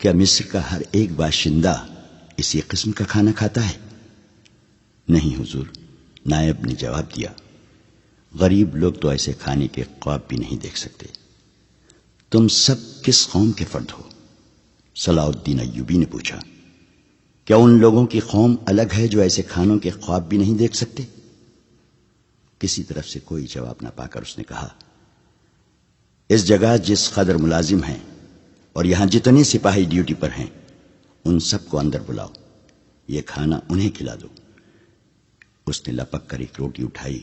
کیا مصر کا ہر ایک باشندہ اسی قسم کا کھانا کھاتا ہے؟ نہیں حضور، نائب نے جواب دیا، غریب لوگ تو ایسے کھانے کے خواب بھی نہیں دیکھ سکتے۔ تم سب کس قوم کے فرد ہو؟ صلاح الدین ایوبی نے پوچھا۔ کیا ان لوگوں کی قوم الگ ہے جو ایسے کھانوں کے خواب بھی نہیں دیکھ سکتے؟ کسی طرف سے کوئی جواب نہ پا کر اس نے کہا، اس جگہ جس قدر ملازم ہیں اور یہاں جتنے سپاہی ڈیوٹی پر ہیں ان سب کو اندر بلاؤ، یہ کھانا انہیں کھلا دو۔ اس نے لپک کر ایک روٹی اٹھائی،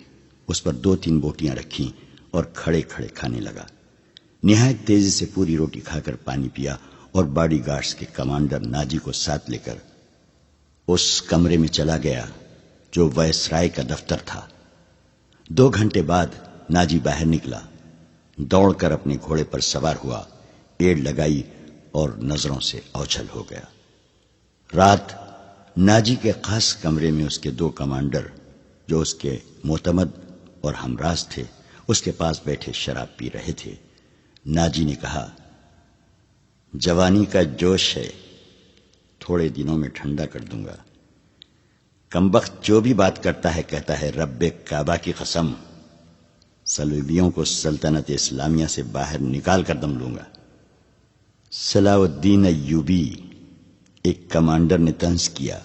اس پر 2-3 بوٹیاں رکھیں اور کھڑے کھڑے کھانے لگا۔ نہایت تیزی سے پوری روٹی کھا کر پانی پیا اور باڈی گارڈز کے کمانڈر ناجی کو ساتھ لے کر اس کمرے میں چلا گیا جو وائسرائے کا دفتر تھا۔ 2 گھنٹے بعد ناجی باہر نکلا، دوڑ کر اپنے گھوڑے پر سوار ہوا، ایڑ لگائی اور نظروں سے اوجھل ہو گیا۔ رات ناجی کے خاص کمرے میں اس کے 2 کمانڈر جو اس کے معتمد اور ہمراز تھے اس کے پاس بیٹھے شراب پی رہے تھے۔ ناجی نے کہا، جوانی کا جوش ہے، تھوڑے دنوں میں ٹھنڈا کر دوں گا۔ کمبخت جو بھی بات کرتا ہے کہتا ہے رب کعبہ کی قسم، صلیبیوں کو سلطنت اسلامیہ سے باہر نکال کر دم لوں گا۔ صلاح الدین ایوبی، ایک کمانڈر نے طنز کیا،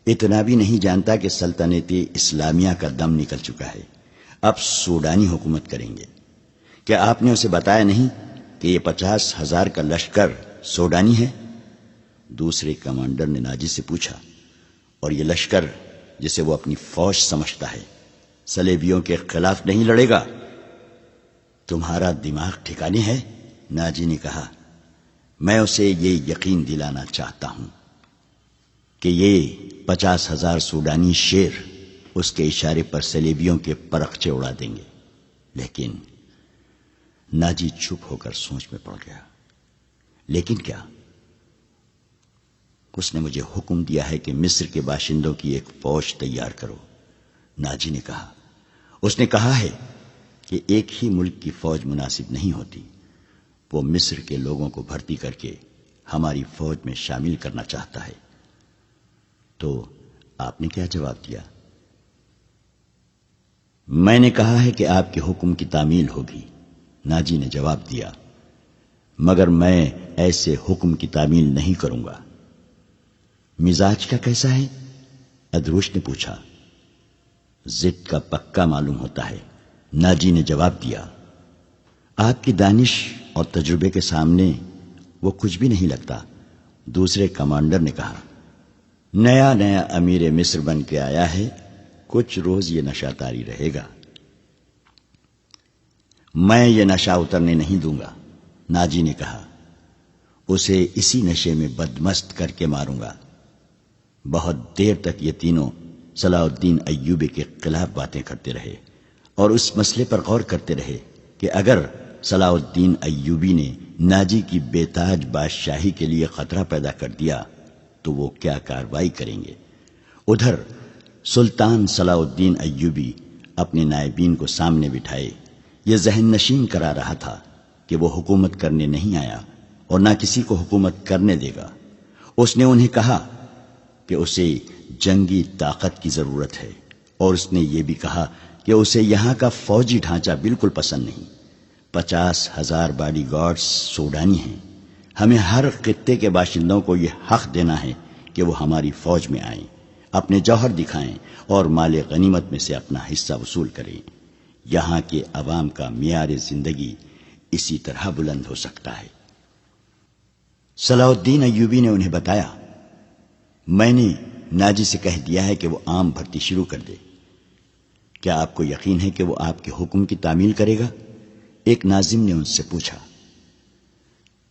اتنا بھی نہیں جانتا کہ سلطنت اسلامیہ کا دم نکل چکا ہے، اب سوڈانی حکومت کریں گے۔ کیا آپ نے اسے بتایا نہیں کہ یہ 50,000 کا لشکر سوڈانی ہے؟ دوسرے کمانڈر نے ناجی سے پوچھا، اور یہ لشکر جسے وہ اپنی فوج سمجھتا ہے صلیبیوں کے خلاف نہیں لڑے گا؟ تمہارا دماغ ٹھکانے ہے؟ ناجی نے کہا، میں اسے یہ یقین دلانا چاہتا ہوں کہ یہ 50,000 سوڈانی شیر اس کے اشارے پر صلیبیوں کے پرخچے اڑا دیں گے۔ لیکن ناجی چپ ہو کر سوچ میں پڑ گیا۔ لیکن کیا؟ اس نے مجھے حکم دیا ہے کہ مصر کے باشندوں کی ایک فوج تیار کرو۔ ناجی نے کہا، اس نے کہا ہے کہ ایک ہی ملک کی فوج مناسب نہیں ہوتی، وہ مصر کے لوگوں کو بھرتی کر کے ہماری فوج میں شامل کرنا چاہتا ہے۔ تو آپ نے کیا جواب دیا؟ میں نے کہا ہے کہ آپ کے حکم کی تعمیل ہوگی، ناجی نے جواب دیا، مگر میں ایسے حکم کی تعمیل نہیں کروں گا۔ مزاج کا کیسا ہے؟ ادروش نے پوچھا۔ ضد کا پکا معلوم ہوتا ہے، ناجی نے جواب دیا، آپ کی دانش اور تجربے کے سامنے وہ کچھ بھی نہیں لگتا۔ دوسرے کمانڈر نے کہا، نیا نیا امیر مصر بن کے آیا ہے، کچھ روز یہ نشہ طاری رہے گا۔ میں یہ نشہ اترنے نہیں دوں گا، ناجی نے کہا، اسے اسی نشے میں بدمست کر کے ماروں گا۔ بہت دیر تک یہ تینوں صلاح الدین ایوبی کے خلاف باتیں کرتے رہے اور اس مسئلے پر غور کرتے رہے کہ اگر صلاح الدین ایوبی نے ناجی کی بے تاج بادشاہی کے لیے خطرہ پیدا کر دیا تو وہ کیا کارروائی کریں گے۔ ادھر سلطان صلاح الدین ایوبی اپنے نائبین کو سامنے بٹھائے یہ ذہن نشین کرا رہا تھا کہ وہ حکومت کرنے نہیں آیا اور نہ کسی کو حکومت کرنے دے گا۔ اس نے انہیں کہا کہ اسے جنگی طاقت کی ضرورت ہے، اور اس نے یہ بھی کہا کہ اسے یہاں کا فوجی ڈھانچہ بالکل پسند نہیں۔ 50,000 باڈی گارڈز سوڈانی ہیں، ہمیں ہر خطے کے باشندوں کو یہ حق دینا ہے کہ وہ ہماری فوج میں آئیں، اپنے جوہر دکھائیں اور مال غنیمت میں سے اپنا حصہ وصول کریں۔ یہاں کے عوام کا معیار زندگی اسی طرح بلند ہو سکتا ہے۔ صلاح الدین ایوبی نے انہیں بتایا، میں نے ناجی سے کہہ دیا ہے کہ وہ عام بھرتی شروع کر دے۔ کیا آپ کو یقین ہے کہ وہ آپ کے حکم کی تعمیل کرے گا؟ ایک ناظم نے ان سے پوچھا۔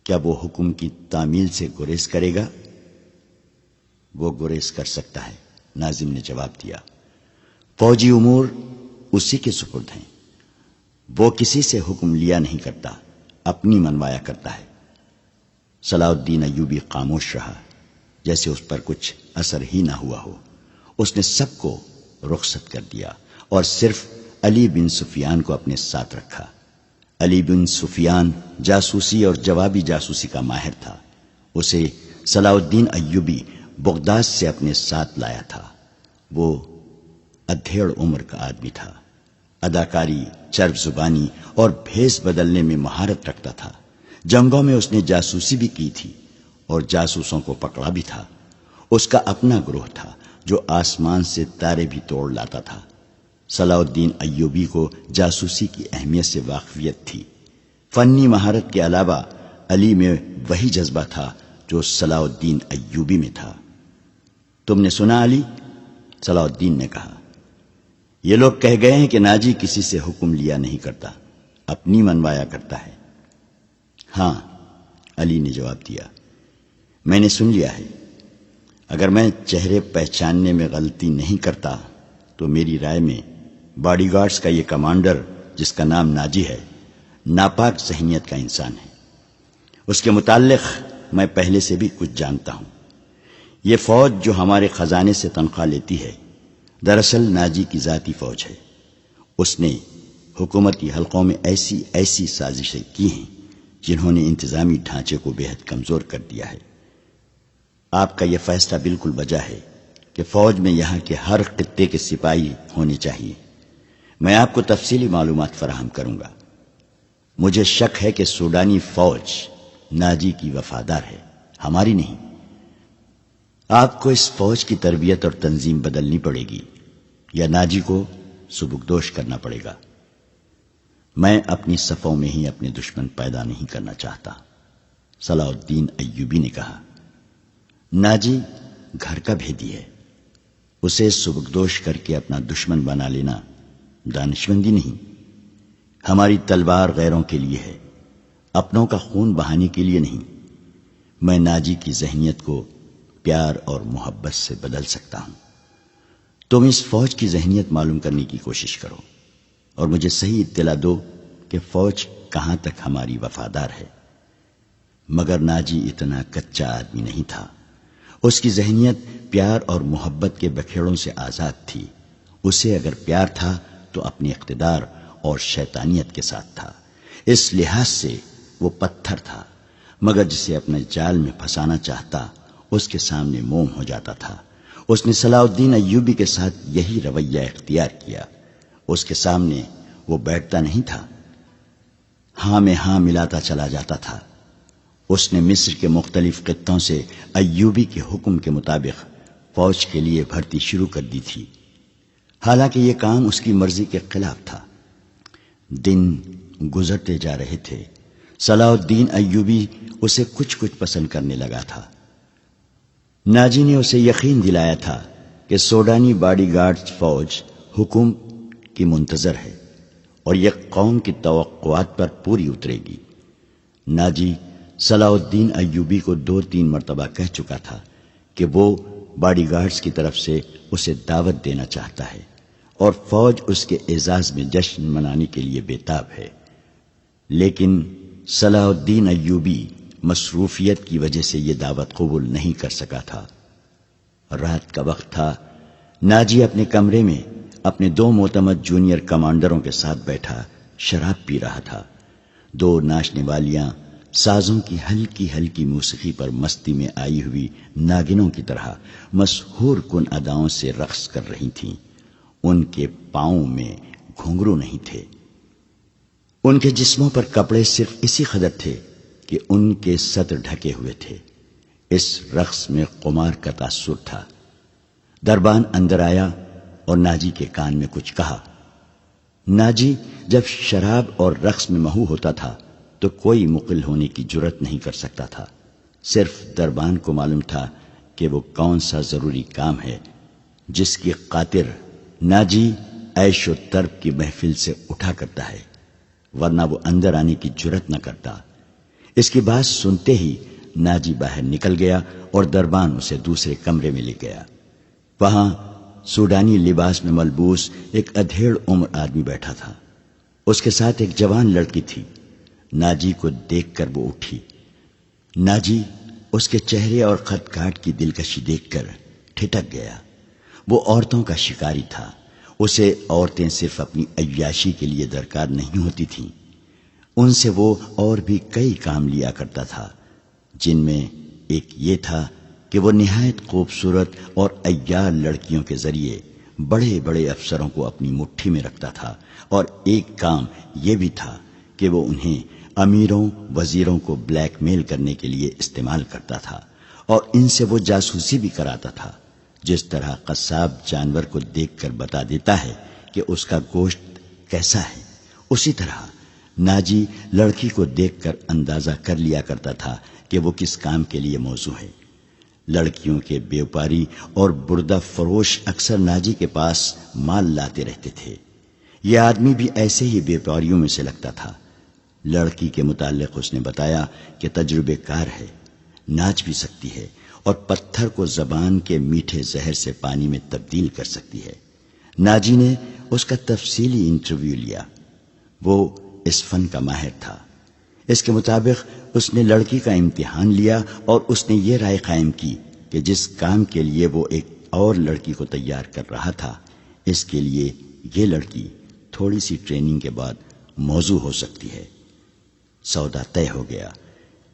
کیا وہ حکم کی تعمیل سے گریز کرے گا؟ وہ گریز کر سکتا ہے، ناظم نے جواب دیا۔ فوجی امور اسی کے سپرد ہیں، وہ کسی سے حکم لیا نہیں کرتا، اپنی منوایا کرتا ہے۔ صلاح الدین ایوبی خاموش رہا، جیسے اس پر کچھ اثر ہی نہ ہوا ہو۔ اس نے سب کو رخصت کر دیا اور صرف علی بن سفیان کو اپنے ساتھ رکھا۔ علی بن سفیان جاسوسی اور جوابی جاسوسی کا ماہر تھا۔ اسے صلاح الدین ایوبی بغداد سے اپنے ساتھ لایا تھا۔ وہ ادھیڑ عمر کا آدمی تھا، اداکاری، چرب زبانی اور بھیس بدلنے میں مہارت رکھتا تھا۔ جنگوں میں اس نے جاسوسی بھی کی تھی اور جاسوسوں کو پکڑا بھی تھا۔ اس کا اپنا گروہ تھا جو آسمان سے تارے بھی توڑ لاتا تھا۔ صلاح الدین ایوبی کو جاسوسی کی اہمیت سے واقفیت تھی۔ فنی مہارت کے علاوہ علی میں وہی جذبہ تھا جو صلاح الدین ایوبی میں تھا۔ تم نے سنا علی؟ صلاح الدین نے کہا۔ یہ لوگ کہہ گئے ہیں کہ ناجی کسی سے حکم لیا نہیں کرتا، اپنی منوایا کرتا ہے۔ ہاں، علی نے جواب دیا، میں نے سن لیا ہے۔ اگر میں چہرے پہچاننے میں غلطی نہیں کرتا تو میری رائے میں باڈی گارڈز کا یہ کمانڈر جس کا نام ناجی ہے، ناپاک ذہنیت کا انسان ہے۔ اس کے متعلق میں پہلے سے بھی کچھ جانتا ہوں۔ یہ فوج جو ہمارے خزانے سے تنخواہ لیتی ہے، دراصل ناجی کی ذاتی فوج ہے۔ اس نے حکومتی حلقوں میں ایسی سازشیں کی ہیں جنہوں نے انتظامی ڈھانچے کو بے حد کمزور کر دیا ہے۔ آپ کا یہ فیصلہ بالکل بجا ہے کہ فوج میں یہاں کے ہر خطے کے سپاہی ہونے چاہیے۔ میں آپ کو تفصیلی معلومات فراہم کروں گا۔ مجھے شک ہے کہ سوڈانی فوج ناجی کی وفادار ہے، ہماری نہیں۔ آپ کو اس فوج کی تربیت اور تنظیم بدلنی پڑے گی یا ناجی کو سبکدوش کرنا پڑے گا۔ میں اپنی صفوں میں ہی اپنے دشمن پیدا نہیں کرنا چاہتا، صلاح الدین ایوبی نے کہا۔ ناجی گھر کا بھیدی ہے، اسے سبکدوش کر کے اپنا دشمن بنا لینا دانشمندی نہیں۔ ہماری تلوار غیروں کے لیے ہے، اپنوں کا خون بہانے کے لیے نہیں۔ میں ناجی کی ذہنیت کو پیار اور محبت سے بدل سکتا ہوں۔ تم اس فوج کی ذہنیت معلوم کرنے کی کوشش کرو اور مجھے صحیح اطلاع دو کہ فوج کہاں تک ہماری وفادار ہے۔ مگر ناجی اتنا کچا آدمی نہیں تھا۔ اس کی ذہنیت پیار اور محبت کے بکھیڑوں سے آزاد تھی۔ اسے اگر پیار تھا تو اپنی اقتدار اور شیطانیت کے ساتھ تھا۔ اس لحاظ سے وہ پتھر تھا، مگر جسے اپنے جال میں پھنسانا چاہتا اس کے سامنے موم ہو جاتا تھا۔ اس نے صلاح الدین ایوبی کے ساتھ یہی رویہ اختیار کیا۔ اس کے سامنے وہ بیٹھتا نہیں تھا، ہاں میں ہاں ملاتا چلا جاتا تھا۔ اس نے مصر کے مختلف خطوں سے ایوبی کے حکم کے مطابق فوج کے لیے بھرتی شروع کر دی تھی، حالانکہ یہ کام اس کی مرضی کے خلاف تھا۔ دن گزرتے جا رہے تھے، صلاح الدین ایوبی اسے کچھ پسند کرنے لگا تھا۔ ناجی نے اسے یقین دلایا تھا کہ سوڈانی باڈی گارڈ فوج حکم کی منتظر ہے اور یہ قوم کی توقعات پر پوری اترے گی۔ ناجی صلاح الدین ایوبی کو 2-3 مرتبہ کہہ چکا تھا کہ وہ باڈی گارڈز کی طرف سے اسے دعوت دینا چاہتا ہے اور فوج اس کے اعزاز میں جشن منانے کے لیے بےتاب ہے، لیکن صلاح الدین ایوبی مصروفیت کی وجہ سے یہ دعوت قبول نہیں کر سکا تھا۔ رات کا وقت تھا۔ ناجی اپنے کمرے میں اپنے 2 معتمد جونیئر کمانڈروں کے ساتھ بیٹھا شراب پی رہا تھا۔ 2 ناچنے والیاں سازوں کی ہلکی ہلکی موسیقی پر مستی میں آئی ہوئی ناگنوں کی طرح مسحور کن اداؤں سے رقص کر رہی تھیں۔ ان کے پاؤں میں گھنگرو نہیں تھے، ان کے جسموں پر کپڑے صرف اسی قدر تھے کہ ان کے صدر ڈھکے ہوئے تھے۔ اس رقص میں قمار کا تاثر تھا۔ دربان اندر آیا اور ناجی کے کان میں کچھ کہا۔ ناجی جب شراب اور رقص میں محو ہوتا تھا تو کوئی مقل ہونے کی جرت نہیں کر سکتا تھا۔ صرف دربان کو معلوم تھا کہ وہ کون سا ضروری کام ہے جس کی خاطر ناجی عیش و طرب کی محفل سے اٹھا کرتا ہے، ورنہ وہ اندر آنے کی جرت نہ کرتا۔ اس کی بات سنتے ہی ناجی باہر نکل گیا اور دربان اسے دوسرے کمرے میں لے گیا۔ وہاں سوڈانی لباس میں ملبوس ایک ادھیڑ عمر آدمی بیٹھا تھا۔ اس کے ساتھ ایک جوان لڑکی تھی۔ ناجی کو دیکھ کر وہ اٹھی۔ ناجی اس کے چہرے اور خط کاٹ کی دلکشی دیکھ کر ٹھٹک گیا۔ وہ عورتوں کا شکاری تھا۔ اسے عورتیں صرف اپنی عیاشی کے لیے درکار نہیں ہوتی تھیں، ان سے وہ اور بھی کئی کام لیا کرتا تھا، جن میں ایک یہ تھا کہ وہ نہایت خوبصورت اور عیار لڑکیوں کے ذریعے بڑے بڑے افسروں کو اپنی مٹھی میں رکھتا تھا، اور ایک کام یہ بھی تھا کہ وہ انہیں امیروں وزیروں کو بلیک میل کرنے کے لیے استعمال کرتا تھا، اور ان سے وہ جاسوسی بھی کراتا تھا۔ جس طرح قصاب جانور کو دیکھ کر بتا دیتا ہے کہ اس کا گوشت کیسا ہے، اسی طرح ناجی لڑکی کو دیکھ کر اندازہ کر لیا کرتا تھا کہ وہ کس کام کے لیے موزوں ہے۔ لڑکیوں کے بیوپاری اور بردہ فروش اکثر ناجی کے پاس مال لاتے رہتے تھے۔ یہ آدمی بھی ایسے ہی بیوپاریوں میں سے لگتا تھا۔ لڑکی کے متعلق اس نے بتایا کہ تجربے کار ہے، ناچ بھی سکتی ہے، اور پتھر کو زبان کے میٹھے زہر سے پانی میں تبدیل کر سکتی ہے۔ ناجی نے اس کا تفصیلی انٹرویو لیا۔ وہ اس فن کا ماہر تھا۔ اس کے مطابق اس نے لڑکی کا امتحان لیا اور اس نے یہ رائے قائم کی کہ جس کام کے لیے وہ ایک اور لڑکی کو تیار کر رہا تھا، اس کے لیے یہ لڑکی تھوڑی سی ٹریننگ کے بعد موزوں ہو سکتی ہے۔ سودا طے ہو گیا۔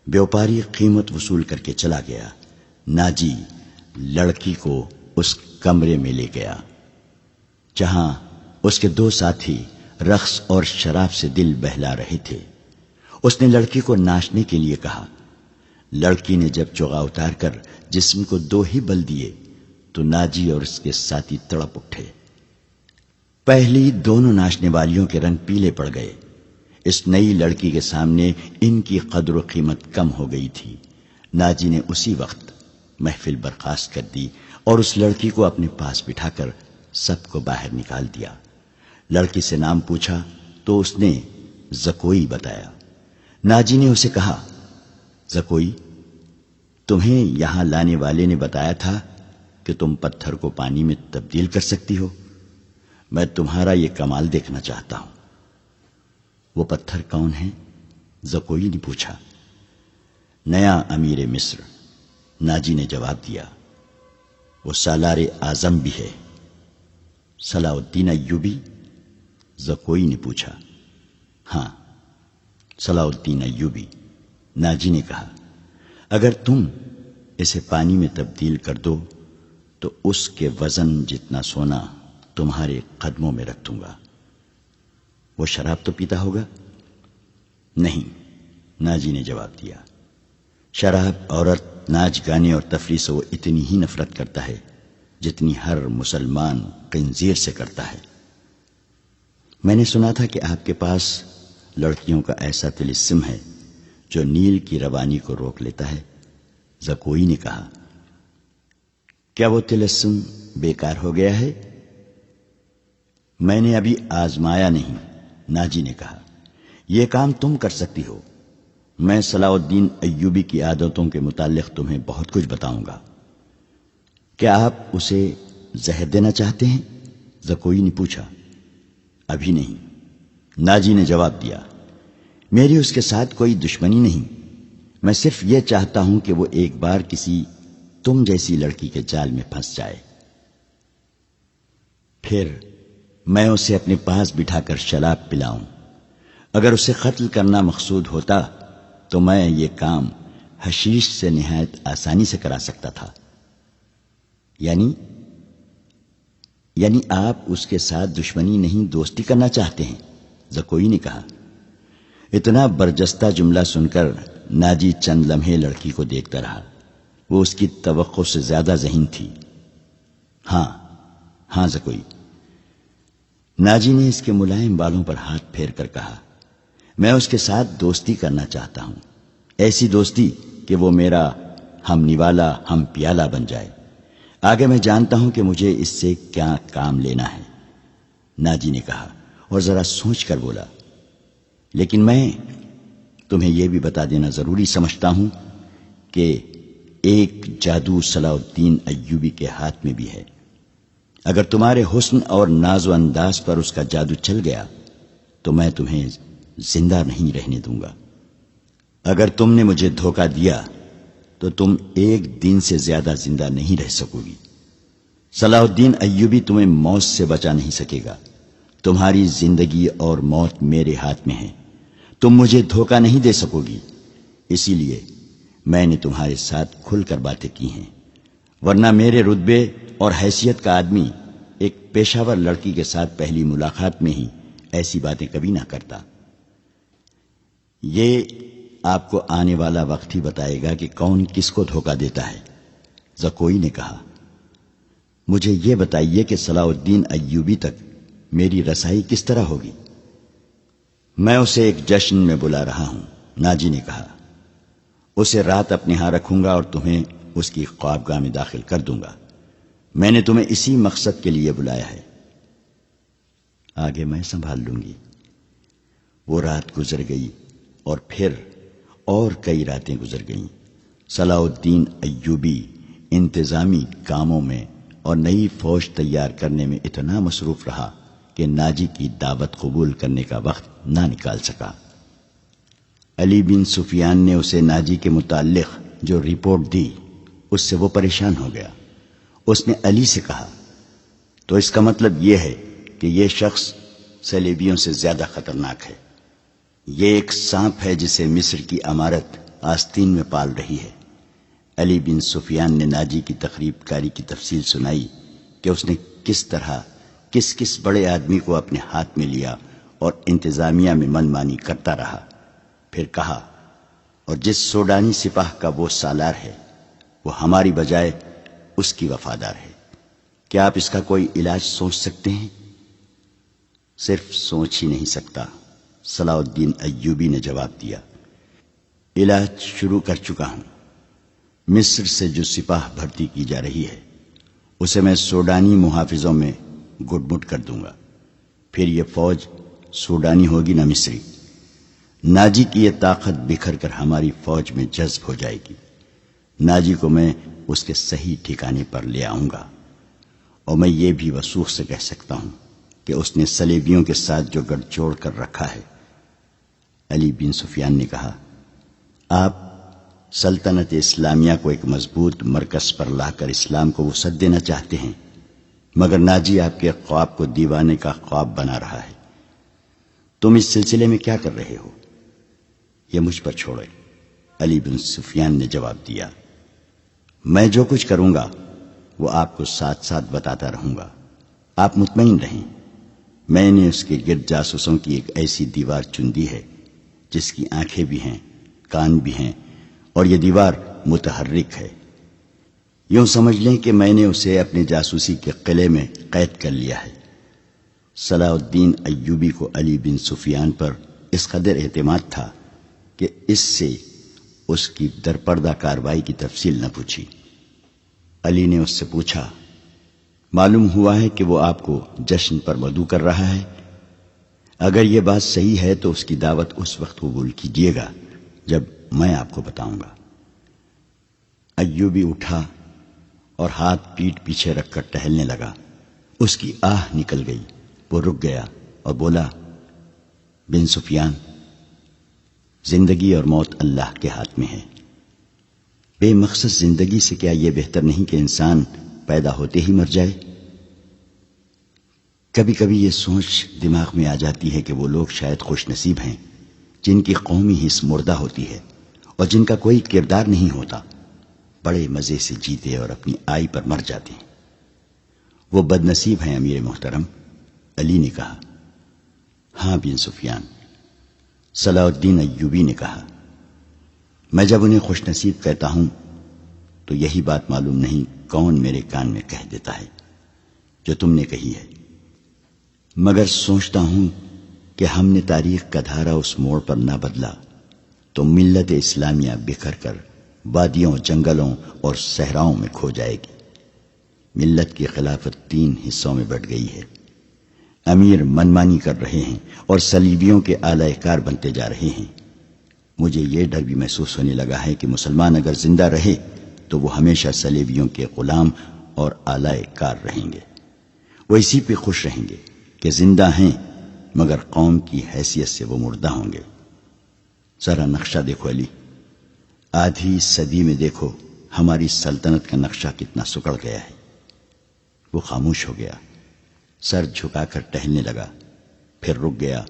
بیوپاری قیمت وصول کر کے چلا گیا۔ ناجی لڑکی کو اس کمرے میں لے گیا جہاں اس کے دو ساتھی رقص اور شراب سے دل بہلا رہے تھے۔ اس نے لڑکی کو ناچنے کے لیے کہا۔ لڑکی نے جب چوغا اتار کر جسم کو دو ہی بل دیے تو ناجی اور اس کے ساتھی تڑپ اٹھے۔ پہلی دونوں ناچنے والیوں کے رنگ پیلے پڑ گئے۔ اس نئی لڑکی کے سامنے ان کی قدر و قیمت کم ہو گئی تھی۔ ناجی نے اسی وقت محفل برخاست کر دی اور اس لڑکی کو اپنے پاس بٹھا کر سب کو باہر نکال دیا۔ لڑکی سے نام پوچھا تو اس نے زکوئی بتایا۔ ناجی نے اسے کہا، زکوئی، تمہیں یہاں لانے والے نے بتایا تھا کہ تم پتھر کو پانی میں تبدیل کر سکتی ہو۔ میں تمہارا یہ کمال دیکھنا چاہتا ہوں۔ وہ پتھر کون ہے؟ زکوئی نے پوچھا۔ نیا امیر مصر، ناجی نے جواب دیا۔ وہ سالار اعظم بھی ہے۔ صلاح الدین ایوبی؟ زکوئی نے پوچھا۔ ہاں، صلاح الدین ایوبی، ناجی نے کہا۔ اگر تم اسے پانی میں تبدیل کر دو تو اس کے وزن جتنا سونا تمہارے قدموں میں رکھ دوں گا۔ وہ شراب تو پیتا ہوگا؟ نہیں، ناجی نے جواب دیا۔ شراب، عورت، ناچ گانے اور تفریح سے وہ اتنی ہی نفرت کرتا ہے جتنی ہر مسلمان خنزیر سے کرتا ہے۔ میں نے سنا تھا کہ آپ کے پاس لڑکیوں کا ایسا طلسم ہے جو نیل کی روانی کو روک لیتا ہے۔ زکوئی نے کہا۔ کیا وہ طلسم بیکار ہو گیا ہے؟ میں نے ابھی آزمایا نہیں، ناجی نے کہا۔ یہ کام تم کر سکتی ہو۔ میں صلاح الدین ایوبی کی عادتوں کے متعلق تمہیں بہت کچھ بتاؤں گا۔ کیا آپ اسے زہر دینا چاہتے ہیں؟ زکوئی نے پوچھا۔ ابھی نہیں، ناجی نے جواب دیا۔ میری اس کے ساتھ کوئی دشمنی نہیں، میں صرف یہ چاہتا ہوں کہ وہ ایک بار کسی تم جیسی لڑکی کے جال میں پھنس جائے، پھر میں اسے اپنے پاس بٹھا کر شراب پلاؤں۔ اگر اسے قتل کرنا مقصود ہوتا تو میں یہ کام حشیش سے نہایت آسانی سے کرا سکتا تھا۔ یعنی آپ اس کے ساتھ دشمنی نہیں، دوستی کرنا چاہتے ہیں؟ زکوئی نے کہا۔ اتنا برجستہ جملہ سن کر ناجی چند لمحے لڑکی کو دیکھتا رہا۔ وہ اس کی توقع سے زیادہ ذہین تھی۔ ہاں زکوئی۔ ناجی نے اس کے ملائم بالوں پر ہاتھ پھیر کر کہا، میں اس کے ساتھ دوستی کرنا چاہتا ہوں، ایسی دوستی کہ وہ میرا ہم نوالا ہم پیالہ بن جائے۔ آگے میں جانتا ہوں کہ مجھے اس سے کیا کام لینا ہے، ناجی نے کہا اور ذرا سوچ کر بولا۔ لیکن میں تمہیں یہ بھی بتا دینا ضروری سمجھتا ہوں کہ ایک جادو صلاح الدین ایوبی کے ہاتھ میں بھی ہے. اگر تمہارے حسن اور ناز و انداز پر اس کا جادو چل گیا تو میں تمہیں زندہ نہیں رہنے دوں گا. اگر تم نے مجھے دھوکہ دیا تو تم ایک دن سے زیادہ زندہ نہیں رہ سکو گی. صلاح الدین ایوبی تمہیں موت سے بچا نہیں سکے گا. تمہاری زندگی اور موت میرے ہاتھ میں ہے. تم مجھے دھوکہ نہیں دے سکو گی. اسی لیے میں نے تمہارے ساتھ کھل کر باتیں کی ہیں، ورنہ میرے رتبے اور حیثیت کا آدمی ایک پیشہ ور لڑکی کے ساتھ پہلی ملاقات میں ہی ایسی باتیں کبھی نہ کرتا. یہ آپ کو آنے والا وقت ہی بتائے گا کہ کون کس کو دھوکہ دیتا ہے. زکوئی نے کہا، مجھے یہ بتائیے کہ صلاح الدین ایوبی تک میری رسائی کس طرح ہوگی؟ میں اسے ایک جشن میں بلا رہا ہوں. ناجی نے کہا، اسے رات اپنے ہاں رکھوں گا اور تمہیں اس کی خوابگاہ میں داخل کر دوں گا. میں نے تمہیں اسی مقصد کے لیے بلایا ہے. آگے میں سنبھال لوں گی. وہ رات گزر گئی اور پھر اور کئی راتیں گزر گئیں. صلاح الدین ایوبی انتظامی کاموں میں اور نئی فوج تیار کرنے میں اتنا مصروف رہا کہ ناجی کی دعوت قبول کرنے کا وقت نہ نکال سکا. علی بن سفیان نے اسے ناجی کے متعلق جو رپورٹ دی اس سے وہ پریشان ہو گیا. اس نے علی سے کہا، تو اس کا مطلب یہ ہے کہ یہ شخص صلیبیوں سے زیادہ خطرناک ہے. یہ ایک سانپ ہے جسے مصر کی عمارت آستین میں پال رہی ہے. علی بن سفیان نے ناجی کی تقریب کاری کی تفصیل سنائی کہ اس نے کس طرح کس بڑے آدمی کو اپنے ہاتھ میں لیا اور انتظامیہ میں من مانی کرتا رہا. پھر کہا، اور جس سوڈانی سپاہ کا وہ سالار ہے وہ ہماری بجائے اس کی وفادار ہے. کیا آپ اس کا کوئی علاج سوچ سکتے ہیں؟ صرف سوچ ہی نہیں سکتا، صلاح الدین ایوبی نے جواب دیا. علاج شروع کر چکا ہوں. مصر سے جو سپاہ بھرتی کی جا رہی ہے اسے میں سوڈانی محافظوں میں گڈ مٹ کر دوں گا. پھر یہ فوج سوڈانی ہوگی نہ مصری. ناجی کی یہ طاقت بکھر کر ہماری فوج میں جذب ہو جائے گی. ناجی کو میں اس کے صحیح ٹھکانے پر لے آؤں گا. اور میں یہ بھی وثوق سے کہہ سکتا ہوں کہ اس نے صلیبیوں کے ساتھ جو گٹھ جوڑ کر رکھا ہے. علی بن سفیان نے کہا، آپ سلطنت اسلامیہ کو ایک مضبوط مرکز پر لا کر اسلام کو وسعت دینا چاہتے ہیں، مگر ناجی آپ کے خواب کو دیوانے کا خواب بنا رہا ہے. تم اس سلسلے میں کیا کر رہے ہو؟ یہ مجھ پر چھوڑے. علی بن سفیان نے جواب دیا، میں جو کچھ کروں گا وہ آپ کو ساتھ ساتھ بتاتا رہوں گا. آپ مطمئن رہیں. میں نے اس کے گرد جاسوسوں کی ایک ایسی دیوار چن دی ہے جس کی آنکھیں بھی ہیں، کان بھی ہیں، اور یہ دیوار متحرک ہے. یوں سمجھ لیں کہ میں نے اسے اپنے جاسوسی کے قلعے میں قید کر لیا ہے. صلاح الدین ایوبی کو علی بن سفیان پر اس قدر اعتماد تھا کہ اس سے اس کی درپردہ کاروائی کی تفصیل نہ پوچھی. علی نے اس سے پوچھا، معلوم ہوا ہے کہ وہ آپ کو جشن پر مدعو کر رہا ہے. اگر یہ بات صحیح ہے تو اس کی دعوت اس وقت قبول کیجیے گا جب میں آپ کو بتاؤں گا. ایوبی اٹھا اور ہاتھ پیٹھ پیچھے رکھ کر ٹہلنے لگا. اس کی آہ نکل گئی. وہ رک گیا اور بولا، بن سفیان، زندگی اور موت اللہ کے ہاتھ میں ہے. بے مقصد زندگی سے کیا یہ بہتر نہیں کہ انسان پیدا ہوتے ہی مر جائے؟ کبھی کبھی یہ سوچ دماغ میں آ جاتی ہے کہ وہ لوگ شاید خوش نصیب ہیں جن کی قومی حص مردہ ہوتی ہے اور جن کا کوئی کردار نہیں ہوتا. بڑے مزے سے جیتے اور اپنی آئی پر مر جاتے ہیں. وہ بد نصیب ہیں امیر محترم. علی نے کہا. ہاں بن سفیان. صلاح الدین ایوبی نے کہا، میں جب انہیں خوش نصیب کہتا ہوں تو یہی بات معلوم نہیں کون میرے کان میں کہہ دیتا ہے جو تم نے کہی ہے. مگر سوچتا ہوں کہ ہم نے تاریخ کا دھارا اس موڑ پر نہ بدلا تو ملت اسلامیہ بکھر کر وادیوں، جنگلوں اور صحراؤں میں کھو جائے گی. ملت کی خلافت 3 حصوں میں بٹ گئی ہے. امیر منمانی کر رہے ہیں اور صلیبیوں کے اعلی کار بنتے جا رہے ہیں. مجھے یہ ڈر بھی محسوس ہونے لگا ہے کہ مسلمان اگر زندہ رہے تو وہ ہمیشہ صلیبیوں کے غلام اور آلائے کار رہیں گے۔ وہ اسی پہ خوش رہیں گے کہ زندہ ہیں مگر قوم کی حیثیت سے وہ مردہ ہوں گے۔ ذرا نقشہ دیکھو علی، آدھی صدی میں دیکھو ہماری سلطنت کا نقشہ کتنا سکڑ گیا ہے۔ وہ خاموش ہو گیا، سر جھکا کر ٹہلنے لگا، پھر رک گیا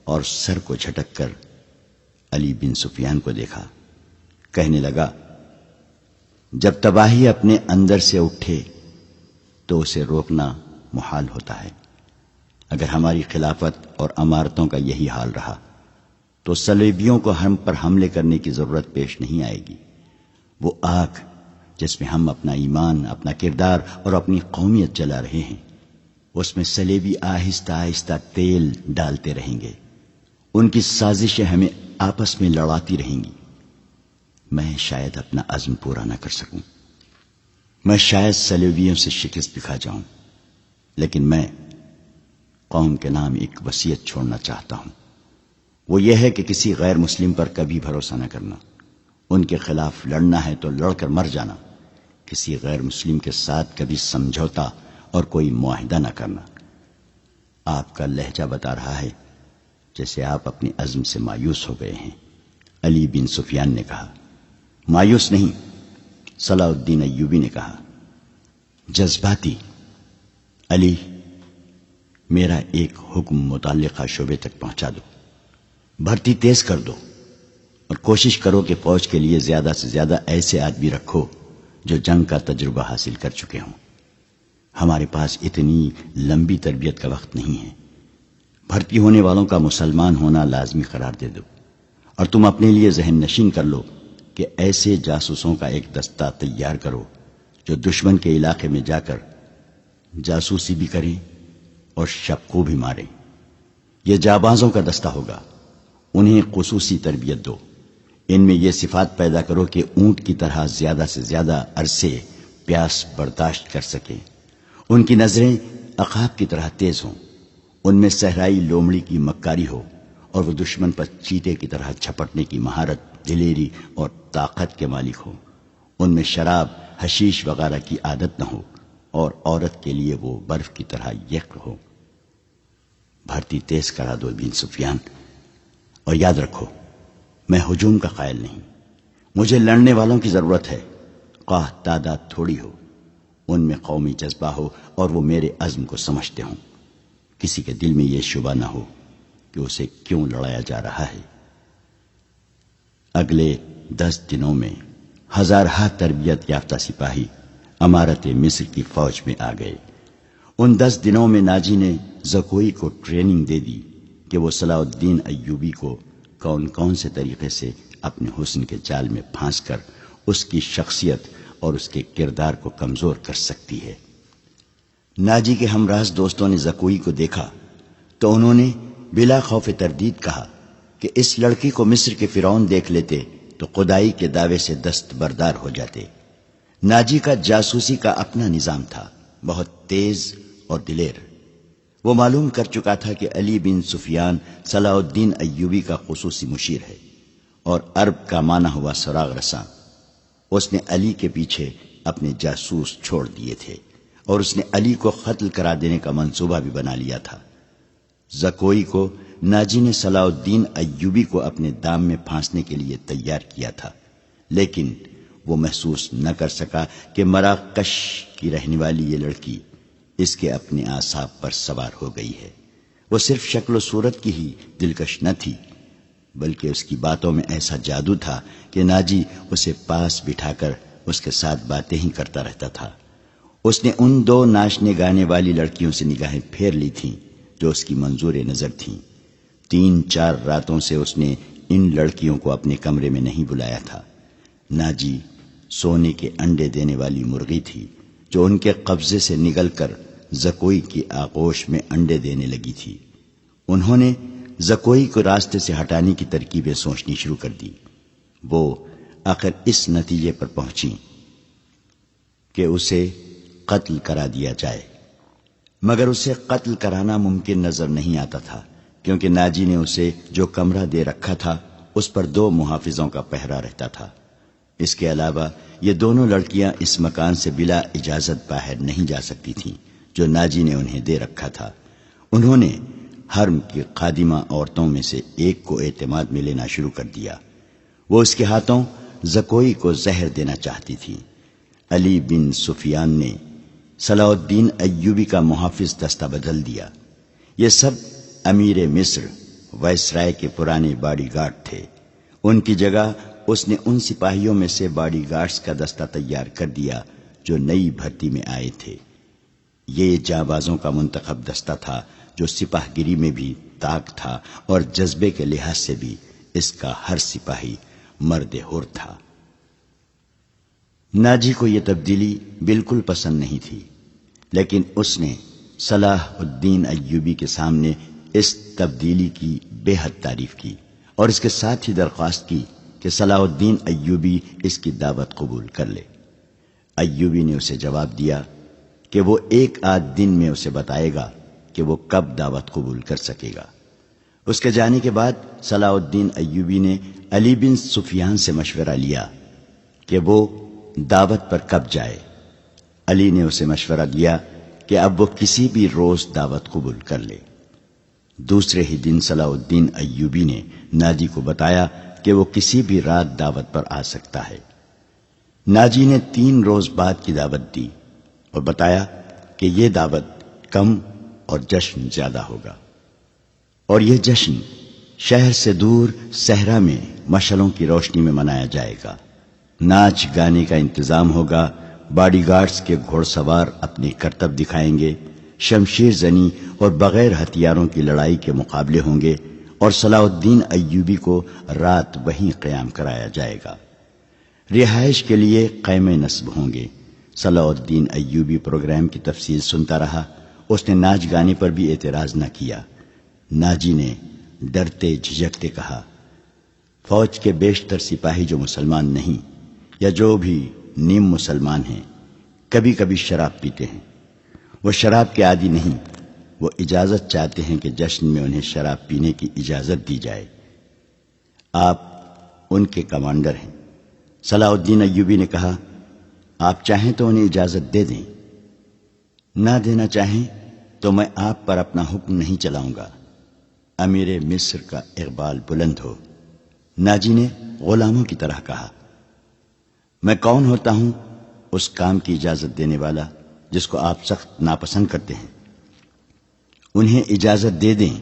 اور سر کو جھٹک کر علی بن سفیان کو دیکھا۔ کہنے لگا، جب تباہی اپنے اندر سے اٹھے تو اسے روکنا محال ہوتا ہے۔ اگر ہماری خلافت اور امارتوں کا یہی حال رہا تو صلیبیوں کو ہم پر حملے کرنے کی ضرورت پیش نہیں آئے گی۔ وہ آگ جس میں ہم اپنا ایمان، اپنا کردار اور اپنی قومیت جلا رہے ہیں، اس میں صلیبی آہستہ آہستہ تیل ڈالتے رہیں گے۔ ان کی سازشیں ہمیں آپس میں لڑاتی رہیں گی۔ میں شاید اپنا عزم پورا نہ کر سکوں، میں شاید صلیبیوں سے شکست بھی کھا جاؤں، لیکن میں قوم کے نام ایک وصیت چھوڑنا چاہتا ہوں۔ وہ یہ ہے کہ کسی غیر مسلم پر کبھی بھروسہ نہ کرنا۔ ان کے خلاف لڑنا ہے تو لڑ کر مر جانا، کسی غیر مسلم کے ساتھ کبھی سمجھوتا اور کوئی معاہدہ نہ کرنا۔ آپ کا لہجہ بتا رہا ہے جیسے آپ اپنے عزم سے مایوس ہو گئے ہیں۔ علی بن سفیان نے کہا۔ مایوس نہیں، صلاح الدین ایوبی نے کہا، جذباتی۔ علی، میرا ایک حکم متعلقہ شعبے تک پہنچا دو، بھرتی تیز کر دو اور کوشش کرو کہ فوج کے لیے زیادہ سے زیادہ ایسے آدمی رکھو جو جنگ کا تجربہ حاصل کر چکے ہوں۔ ہمارے پاس اتنی لمبی تربیت کا وقت نہیں ہے۔ بھرتی ہونے والوں کا مسلمان ہونا لازمی قرار دے دو، اور تم اپنے لیے ذہن نشین کر لو کہ ایسے جاسوسوں کا ایک دستہ تیار کرو جو دشمن کے علاقے میں جا کر جاسوسی بھی کریں اور شب کو بھی ماریں۔ یہ جابازوں کا دستہ ہوگا، انہیں خصوصی تربیت دو۔ ان میں یہ صفات پیدا کرو کہ اونٹ کی طرح زیادہ سے زیادہ عرصے پیاس برداشت کر سکیں۔ ان کی نظریں عقاب کی طرح تیز ہوں، ان میں صحرائی لومڑی کی مکاری ہو، اور وہ دشمن پر چیتے کی طرح جھپٹنے کی مہارت، دلیری اور طاقت کے مالک ہو۔ ان میں شراب، حشیش وغیرہ کی عادت نہ ہو، اور عورت کے لیے وہ برف کی طرح یکر ہو۔ بھرتی تیز کرا دو بن سفیان، اور یاد رکھو میں ہجوم کا قائل نہیں۔ مجھے لڑنے والوں کی ضرورت ہے، خواہ تعداد تھوڑی ہو، ان میں قومی جذبہ ہو اور وہ میرے عزم کو سمجھتے ہوں۔ کسی کے دل میں یہ شبہ نہ ہو کہ اسے کیوں لڑایا جا رہا ہے۔ اگلے 10 دنوں میں ہزارہا تربیت یافتہ سپاہی امارت مصر کی فوج میں آ گئے۔ ان 10 دنوں میں ناجی نے زکوئی کو ٹریننگ دے دی کہ وہ صلاح الدین ایوبی کو کون کون سے طریقے سے اپنے حسن کے جال میں پھانس کر اس کی شخصیت اور اس کے کردار کو کمزور کر سکتی ہے۔ ناجی کے ہمراز دوستوں نے زکوئی کو دیکھا تو انہوں نے بلا خوف تردید کہا کہ اس لڑکی کو مصر کے فرعون دیکھ لیتے تو خدائی کے دعوے سے دستبردار ہو جاتے۔ ناجی کا جاسوسی کا اپنا نظام تھا، بہت تیز اور دلیر۔ وہ معلوم کر چکا تھا کہ علی بن سفیان صلاح الدین ایوبی کا خصوصی مشیر ہے اور عرب کا مانا ہوا سراغ رساں۔ اس نے علی کے پیچھے اپنے جاسوس چھوڑ دیے تھے اور اس نے علی کو قتل کرا دینے کا منصوبہ بھی بنا لیا تھا۔ زکوئی کو ناجی نے صلاح الدین ایوبی کو اپنے دام میں پھانسنے کے لیے تیار کیا تھا، لیکن وہ محسوس نہ کر سکا کہ مراکش کی رہنے والی یہ لڑکی اس کے اپنے اعصاب پر سوار ہو گئی ہے۔ وہ صرف شکل و صورت کی ہی دلکش نہ تھی، بلکہ اس کی باتوں میں ایسا جادو تھا کہ ناجی اسے پاس بٹھا کر اس کے ساتھ باتیں ہی کرتا رہتا تھا۔ اس نے ان 2 ناچنے گانے والی لڑکیوں سے نگاہیں پھیر لی تھیں جو اس کی منظور نظر تھیں۔ 3-4 راتوں سے اس نے ان لڑکیوں کو اپنے کمرے میں نہیں بلایا تھا۔ ناجی سونے کے انڈے دینے والی مرغی تھی جو ان کے قبضے سے نگل کر زکوئی کی آغوش میں انڈے دینے لگی تھی۔ انہوں نے زکوئی کو راستے سے ہٹانے کی ترکیبیں سوچنی شروع کر دی۔ وہ آخر اس نتیجے پر پہنچی کہ اسے قتل کرا دیا جائے، مگر اسے قتل کرانا ممکن نظر نہیں آتا تھا، کیونکہ ناجی نے اسے جو کمرہ دے رکھا تھا اس پر 2 محافظوں کا پہرا رہتا تھا۔ اس کے علاوہ یہ دونوں لڑکیاں اس مکان سے بلا اجازت باہر نہیں جا سکتی تھیں جو ناجی نے انہیں دے رکھا تھا۔ انہوں نے حرم کی خادمہ عورتوں میں سے ایک کو اعتماد میں لینا شروع کر دیا۔ وہ اس کے ہاتھوں زکوئی کو زہر دینا چاہتی تھی۔ علی بن سفیان نے صلاح الدین ایوبی کا محافظ دستہ بدل دیا۔ یہ سب امیر مصر وائسرائے کے پرانے باڈی گارڈ تھے۔ ان کی جگہ اس نے ان سپاہیوں میں سے باڈی گارڈز کا دستہ تیار کر دیا جو نئی بھرتی میں آئے تھے۔ یہ جانبازوں کا منتخب دستہ تھا جو سپاہ گیری میں بھی طاق تھا اور جذبے کے لحاظ سے بھی اس کا ہر سپاہی مرد حر تھا۔ ناجی کو یہ تبدیلی بالکل پسند نہیں تھی، لیکن اس نے صلاح الدین ایوبی کے سامنے اس تبدیلی کی بے حد تعریف کی اور اس کے ساتھ ہی درخواست کی کہ صلاح الدین ایوبی اس کی دعوت قبول کر لے۔ ایوبی نے اسے جواب دیا کہ وہ 1 آدھ دن میں اسے بتائے گا کہ وہ کب دعوت قبول کر سکے گا۔ اس کے جانے کے بعد صلاح الدین ایوبی نے علی بن سفیان سے مشورہ لیا کہ وہ دعوت پر کب جائے۔ علی نے اسے مشورہ دیا کہ اب وہ کسی بھی روز دعوت قبول کر لے۔ دوسرے ہی دن صلاح الدین ایوبی نے ناجی کو بتایا کہ وہ کسی بھی رات دعوت پر آ سکتا ہے۔ ناجی نے 3 روز بعد کی دعوت دی اور بتایا کہ یہ دعوت کم اور جشن زیادہ ہوگا، اور یہ جشن شہر سے دور صحرا میں مشعلوں کی روشنی میں منایا جائے گا۔ ناچ گانے کا انتظام ہوگا، باڈی گارڈز کے گھوڑ سوار اپنے کرتب دکھائیں گے، شمشیر زنی اور بغیر ہتھیاروں کی لڑائی کے مقابلے ہوں گے، اور صلاح الدین ایوبی کو رات وہیں قیام کرایا جائے گا۔ رہائش کے لیے خیمے نصب ہوں گے۔ صلاح الدین ایوبی پروگرام کی تفصیل سنتا رہا۔ اس نے ناچ گانے پر بھی اعتراض نہ کیا۔ ناجی نے ڈرتے جھجکتے کہا، فوج کے بیشتر سپاہی جو مسلمان نہیں یا جو بھی نیم مسلمان ہیں کبھی کبھی شراب پیتے ہیں۔ وہ شراب کے عادی نہیں، وہ اجازت چاہتے ہیں کہ جشن میں انہیں شراب پینے کی اجازت دی جائے۔ آپ ان کے کمانڈر ہیں۔ صلاح الدین ایوبی نے کہا، آپ چاہیں تو انہیں اجازت دے دیں، نہ دینا چاہیں تو میں آپ پر اپنا حکم نہیں چلاؤں گا۔ امیر مصر کا اقبال بلند ہو۔ ناجی نے غلاموں کی طرح کہا، میں کون ہوتا ہوں اس کام کی اجازت دینے والا جس کو آپ سخت ناپسند کرتے ہیں؟ انہیں اجازت دے دیں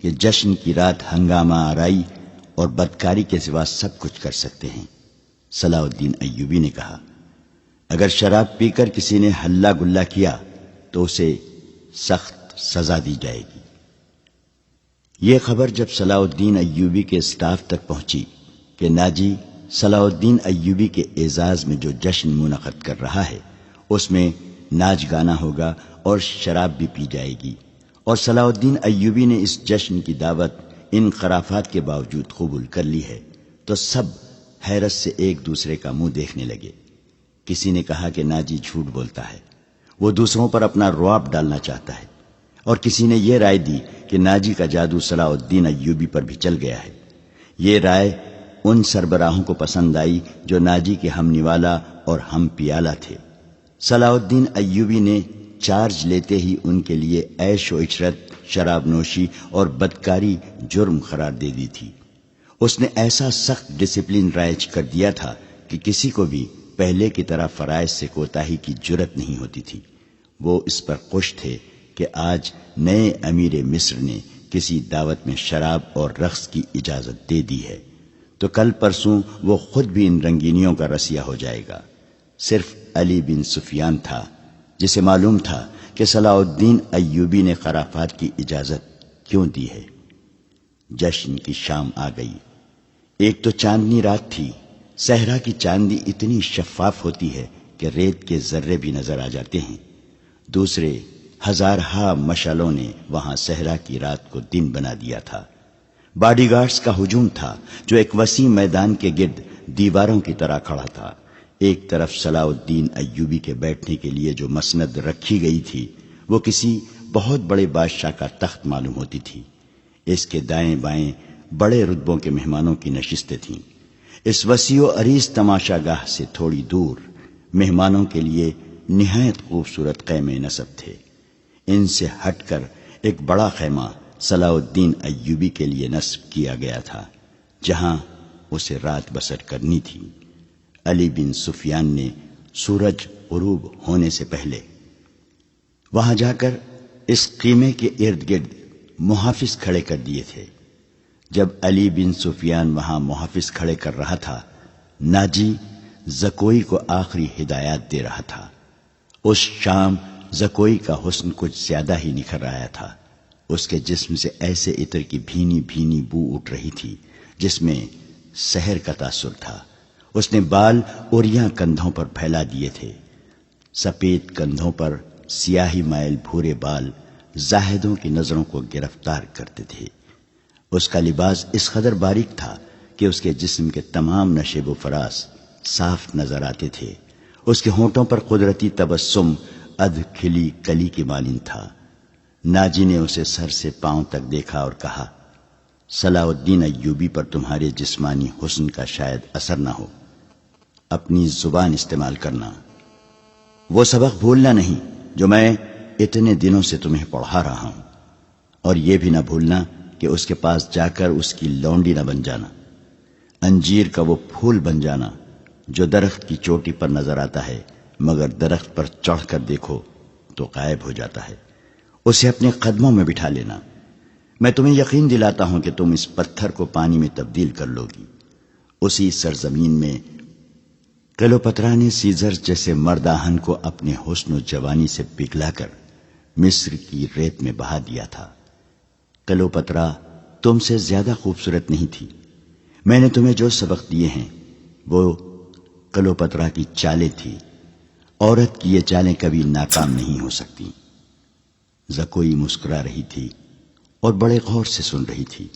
کہ جشن کی رات ہنگامہ آرائی اور بدکاری کے سوا سب کچھ کر سکتے ہیں۔ صلاح الدین ایوبی نے کہا، اگر شراب پی کر کسی نے ہلہ گلہ کیا تو اسے سخت سزا دی جائے گی۔ یہ خبر جب صلاح الدین ایوبی کے اسٹاف تک پہنچی کہ ناجی صلاح الدین ایوبی کے اعزاز میں جو جشن منعقد کر رہا ہے اس میں ناچ گانا ہوگا اور شراب بھی پی جائے گی، اور صلاح الدین ایوبی نے اس جشن کی دعوت ان خرافات کے باوجود قبول کر لی ہے، تو سب حیرت سے ایک دوسرے کا منہ دیکھنے لگے۔ کسی نے کہا کہ ناجی جھوٹ بولتا ہے، وہ دوسروں پر اپنا رعب ڈالنا چاہتا ہے، اور کسی نے یہ رائے دی کہ ناجی کا جادو صلاح الدین ایوبی پر بھی چل گیا ہے۔ یہ رائے ان سربراہوں کو پسند آئی جو ناجی کے ہم نوالا اور ہم پیالہ تھے۔ صلاح الدین ایوبی نے چارج لیتے ہی ان کے لیے عیش و عشرت، شراب نوشی اور بدکاری جرم قرار دے دی تھی۔ اس نے ایسا سخت ڈسپلن رائج کر دیا تھا کہ کسی کو بھی پہلے کی طرح فرائض سے کوتاہی کی جرت نہیں ہوتی تھی۔ وہ اس پر خوش تھے کہ آج نئے امیر مصر نے کسی دعوت میں شراب اور رقص کی اجازت دے دی ہے، تو کل پرسوں وہ خود بھی ان رنگینیوں کا رسیہ ہو جائے گا۔ صرف علی بن سفیان تھا جسے معلوم تھا کہ صلاح الدین ایوبی نے خرافات کی اجازت کیوں دی ہے۔ جشن کی شام آ گئی۔ ایک تو چاندنی رات تھی۔ صحرا کی چاندنی اتنی شفاف ہوتی ہے کہ ریت کے ذرے بھی نظر آ جاتے ہیں۔ دوسرے ہزارہا مشعلوں نے وہاں صحرا کی رات کو دن بنا دیا تھا۔ باڈی گارڈز کا ہجوم تھا جو ایک وسیع میدان کے گرد دیواروں کی طرح کھڑا تھا۔ ایک طرف صلاح الدین ایوبی کے بیٹھنے کے لیے جو مسند رکھی گئی تھی وہ کسی بہت بڑے بادشاہ کا تخت معلوم ہوتی تھی۔ اس کے دائیں بائیں بڑے رتبوں کے مہمانوں کی نشستیں تھیں۔ اس وسیع و عریض تماشا گاہ سے تھوڑی دور مہمانوں کے لیے نہایت خوبصورت خیمے نصب تھے۔ ان سے ہٹ کر ایک بڑا خیمہ صلاح الدین ایوبی کے لیے نصب کیا گیا تھا، جہاں اسے رات بسر کرنی تھی۔ علی بن سفیان نے سورج غروب ہونے سے پہلے وہاں جا کر اس خیمے کے ارد گرد محافظ کھڑے کر دیے تھے۔ جب علی بن سفیان وہاں محافظ کھڑے کر رہا تھا، ناجی زکوئی کو آخری ہدایات دے رہا تھا۔ اس شام زکوئی کا حسن کچھ زیادہ ہی نکھر آیا تھا۔ اس کے جسم سے ایسے عطر کی بھینی بھینی بو اٹھ رہی تھی جس میں سحر کا تاثر تھا۔ اس نے بال اوریاں کندھوں پر پھیلا دیے تھے۔ سفید کندھوں پر سیاہی مائل بھورے بال زاہدوں کی نظروں کو گرفتار کرتے تھے۔ اس کا لباس اس قدر باریک تھا کہ اس کے جسم کے تمام نشیب و فراز صاف نظر آتے تھے۔ اس کے ہونٹوں پر قدرتی تبسم ادھ کھلی کلی کی مانند تھا۔ ناجی نے اسے سر سے پاؤں تک دیکھا اور کہا، صلاح الدین ایوبی پر تمہارے جسمانی حسن کا شاید اثر نہ ہو، اپنی زبان استعمال کرنا۔ وہ سبق بھولنا نہیں جو میں اتنے دنوں سے تمہیں پڑھا رہا ہوں، اور یہ بھی نہ بھولنا کہ اس کے پاس جا کر اس کی لونڈی نہ بن جانا، انجیر کا وہ پھول بن جانا جو درخت کی چوٹی پر نظر آتا ہے مگر درخت پر چڑھ کر دیکھو تو غائب ہو جاتا ہے۔ اسے اپنے قدموں میں بٹھا لینا۔ میں تمہیں یقین دلاتا ہوں کہ تم اس پتھر کو پانی میں تبدیل کر لو گی۔ اسی سرزمین میں کلیوپاترا نے سیزر جیسے مرداہن کو اپنے حسن و جوانی سے پگھلا کر مصر کی ریت میں بہا دیا تھا۔ کلیوپاترا تم سے زیادہ خوبصورت نہیں تھی۔ میں نے تمہیں جو سبق دیے ہیں وہ کلیوپاترا کی چالیں تھی۔ عورت کی یہ چالیں کبھی ناکام نہیں ہو سکتی۔ زکوئی مسکرا رہی تھی اور بڑے غور سے سن رہی تھی۔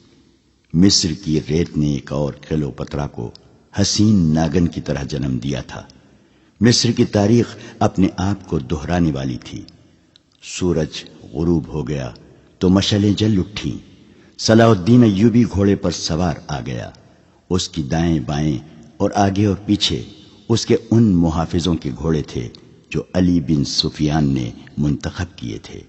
مصر کی ریت نے ایک اور کلیوپاترا کو حسین ناگن کی طرح جنم دیا تھا۔ مصر کی تاریخ اپنے آپ کو دہرانے والی تھی۔ سورج غروب ہو گیا تو مشعلیں جل اٹھیں۔ صلاح الدین ایوبی گھوڑے پر سوار آ گیا۔ اس کی دائیں بائیں اور آگے اور پیچھے اس کے ان محافظوں کے گھوڑے تھے جو علی بن سفیان نے منتخب کیے تھے۔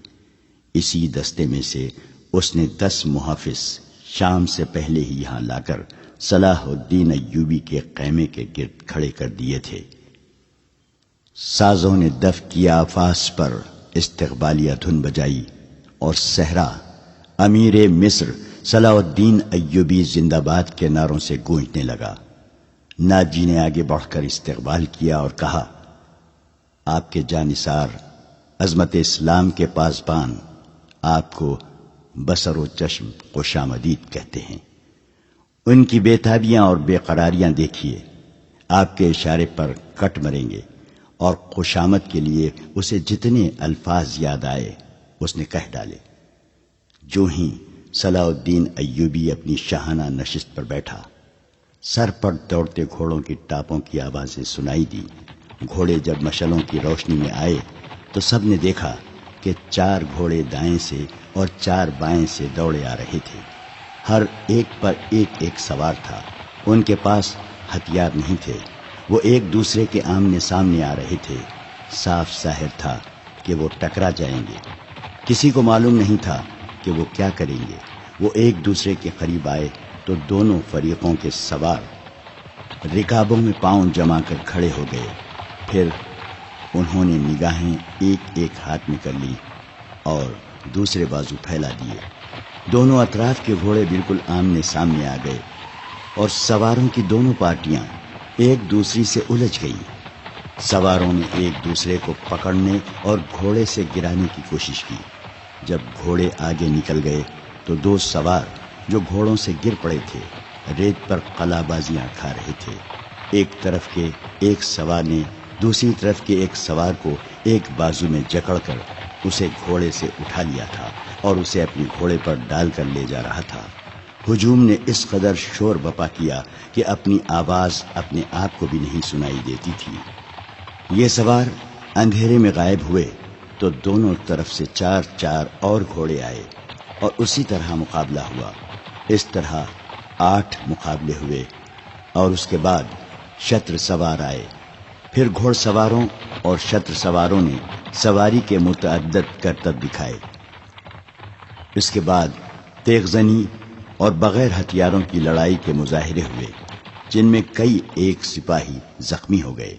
اسی دستے میں سے اس نے 10 محافظ شام سے پہلے ہی یہاں لا کر صلاح الدین ایوبی کے خیمے کے گرد کھڑے کر دیے تھے۔ سازوں نے دف کی آفاس پر استقبالیہ دھن بجائی اور صحرا امیر مصر صلاح الدین ایوبی زندہ باد کے نعروں سے گونجنے لگا۔ ناجی نے آگے بڑھ کر استقبال کیا اور کہا، آپ کے جانثار عظمت اسلام کے پاسبان آپ کو بصر و چشم خوش آمدید کہتے ہیں۔ ان کی بے تابیاں اور بے قراریاں دیکھیے، آپ کے اشارے پر کٹ مریں گے۔ اور خوش آمد کے لیے اسے جتنے الفاظ یاد آئے اس نے کہہ ڈالے۔ جو ہی صلاح الدین ایوبی اپنی شاہانہ نشست پر بیٹھا، سر پر دوڑتے گھوڑوں کی ٹاپوں کی آوازیں سنائی دی۔ گھوڑے جب مشعلوں کی روشنی میں آئے تو سب نے دیکھا کہ 4 گھوڑے دائیں سے اور 4 بائیں سے دوڑے آ رہے تھے۔ ہر ایک پر ایک ایک سوار تھا۔ ان کے پاس ہتھیار نہیں تھے۔ وہ ایک دوسرے کے آمنے سامنے آ رہے تھے۔ صاف ظاہر تھا کہ وہ ٹکرا جائیں گے۔ کسی کو معلوم نہیں تھا کہ وہ کیا کریں گے۔ وہ ایک دوسرے کے قریب آئے تو دونوں فریقوں کے سوار رکابوں میں پاؤں جما کر کھڑے ہو گئے۔ پھر انہوں نے نگاہیں ایک ایک ہاتھ میں کر لی اور دوسرے بازو پھیلا دیے۔ دونوں اطراف کے گھوڑے بالکل آمنے سامنے آ گئے اور سواروں کی دونوں پارٹیاں ایک دوسری سے الجھ گئیں۔ سواروں نے ایک دوسرے کو پکڑنے اور گھوڑے سے گرانے کی کوشش کی۔ جب گھوڑے آگے نکل گئے تو 2 سوار جو گھوڑوں سے گر پڑے تھے ریت پر قلع بازیاں کھا رہے تھے۔ ایک طرف کے ایک سوار نے دوسری طرف کے ایک سوار کو ایک بازو میں جکڑ کر اسے گھوڑے سے اٹھا لیا تھا اور اسے اپنے گھوڑے پر ڈال کر لے جا رہا تھا۔ ہجوم نے اس قدر شور بپا کیا کہ اپنی آواز اپنے آپ کو بھی نہیں سنائی دیتی تھی۔ یہ سوار اندھیرے میں غائب ہوئے تو دونوں طرف سے 4 اور گھوڑے آئے اور اسی طرح مقابلہ ہوا۔ اس طرح 8 مقابلے ہوئے اور اس کے بعد شتر سوار آئے. پھر گھوڑ سواروں اور شتر سواروں نے سواری کے متعدد کرتب دکھائے. اس کے بعد تیغ زنی اور بغیر ہتھیاروں کی لڑائی کے مظاہرے ہوئے، جن میں کئی ایک سپاہی زخمی ہو گئے.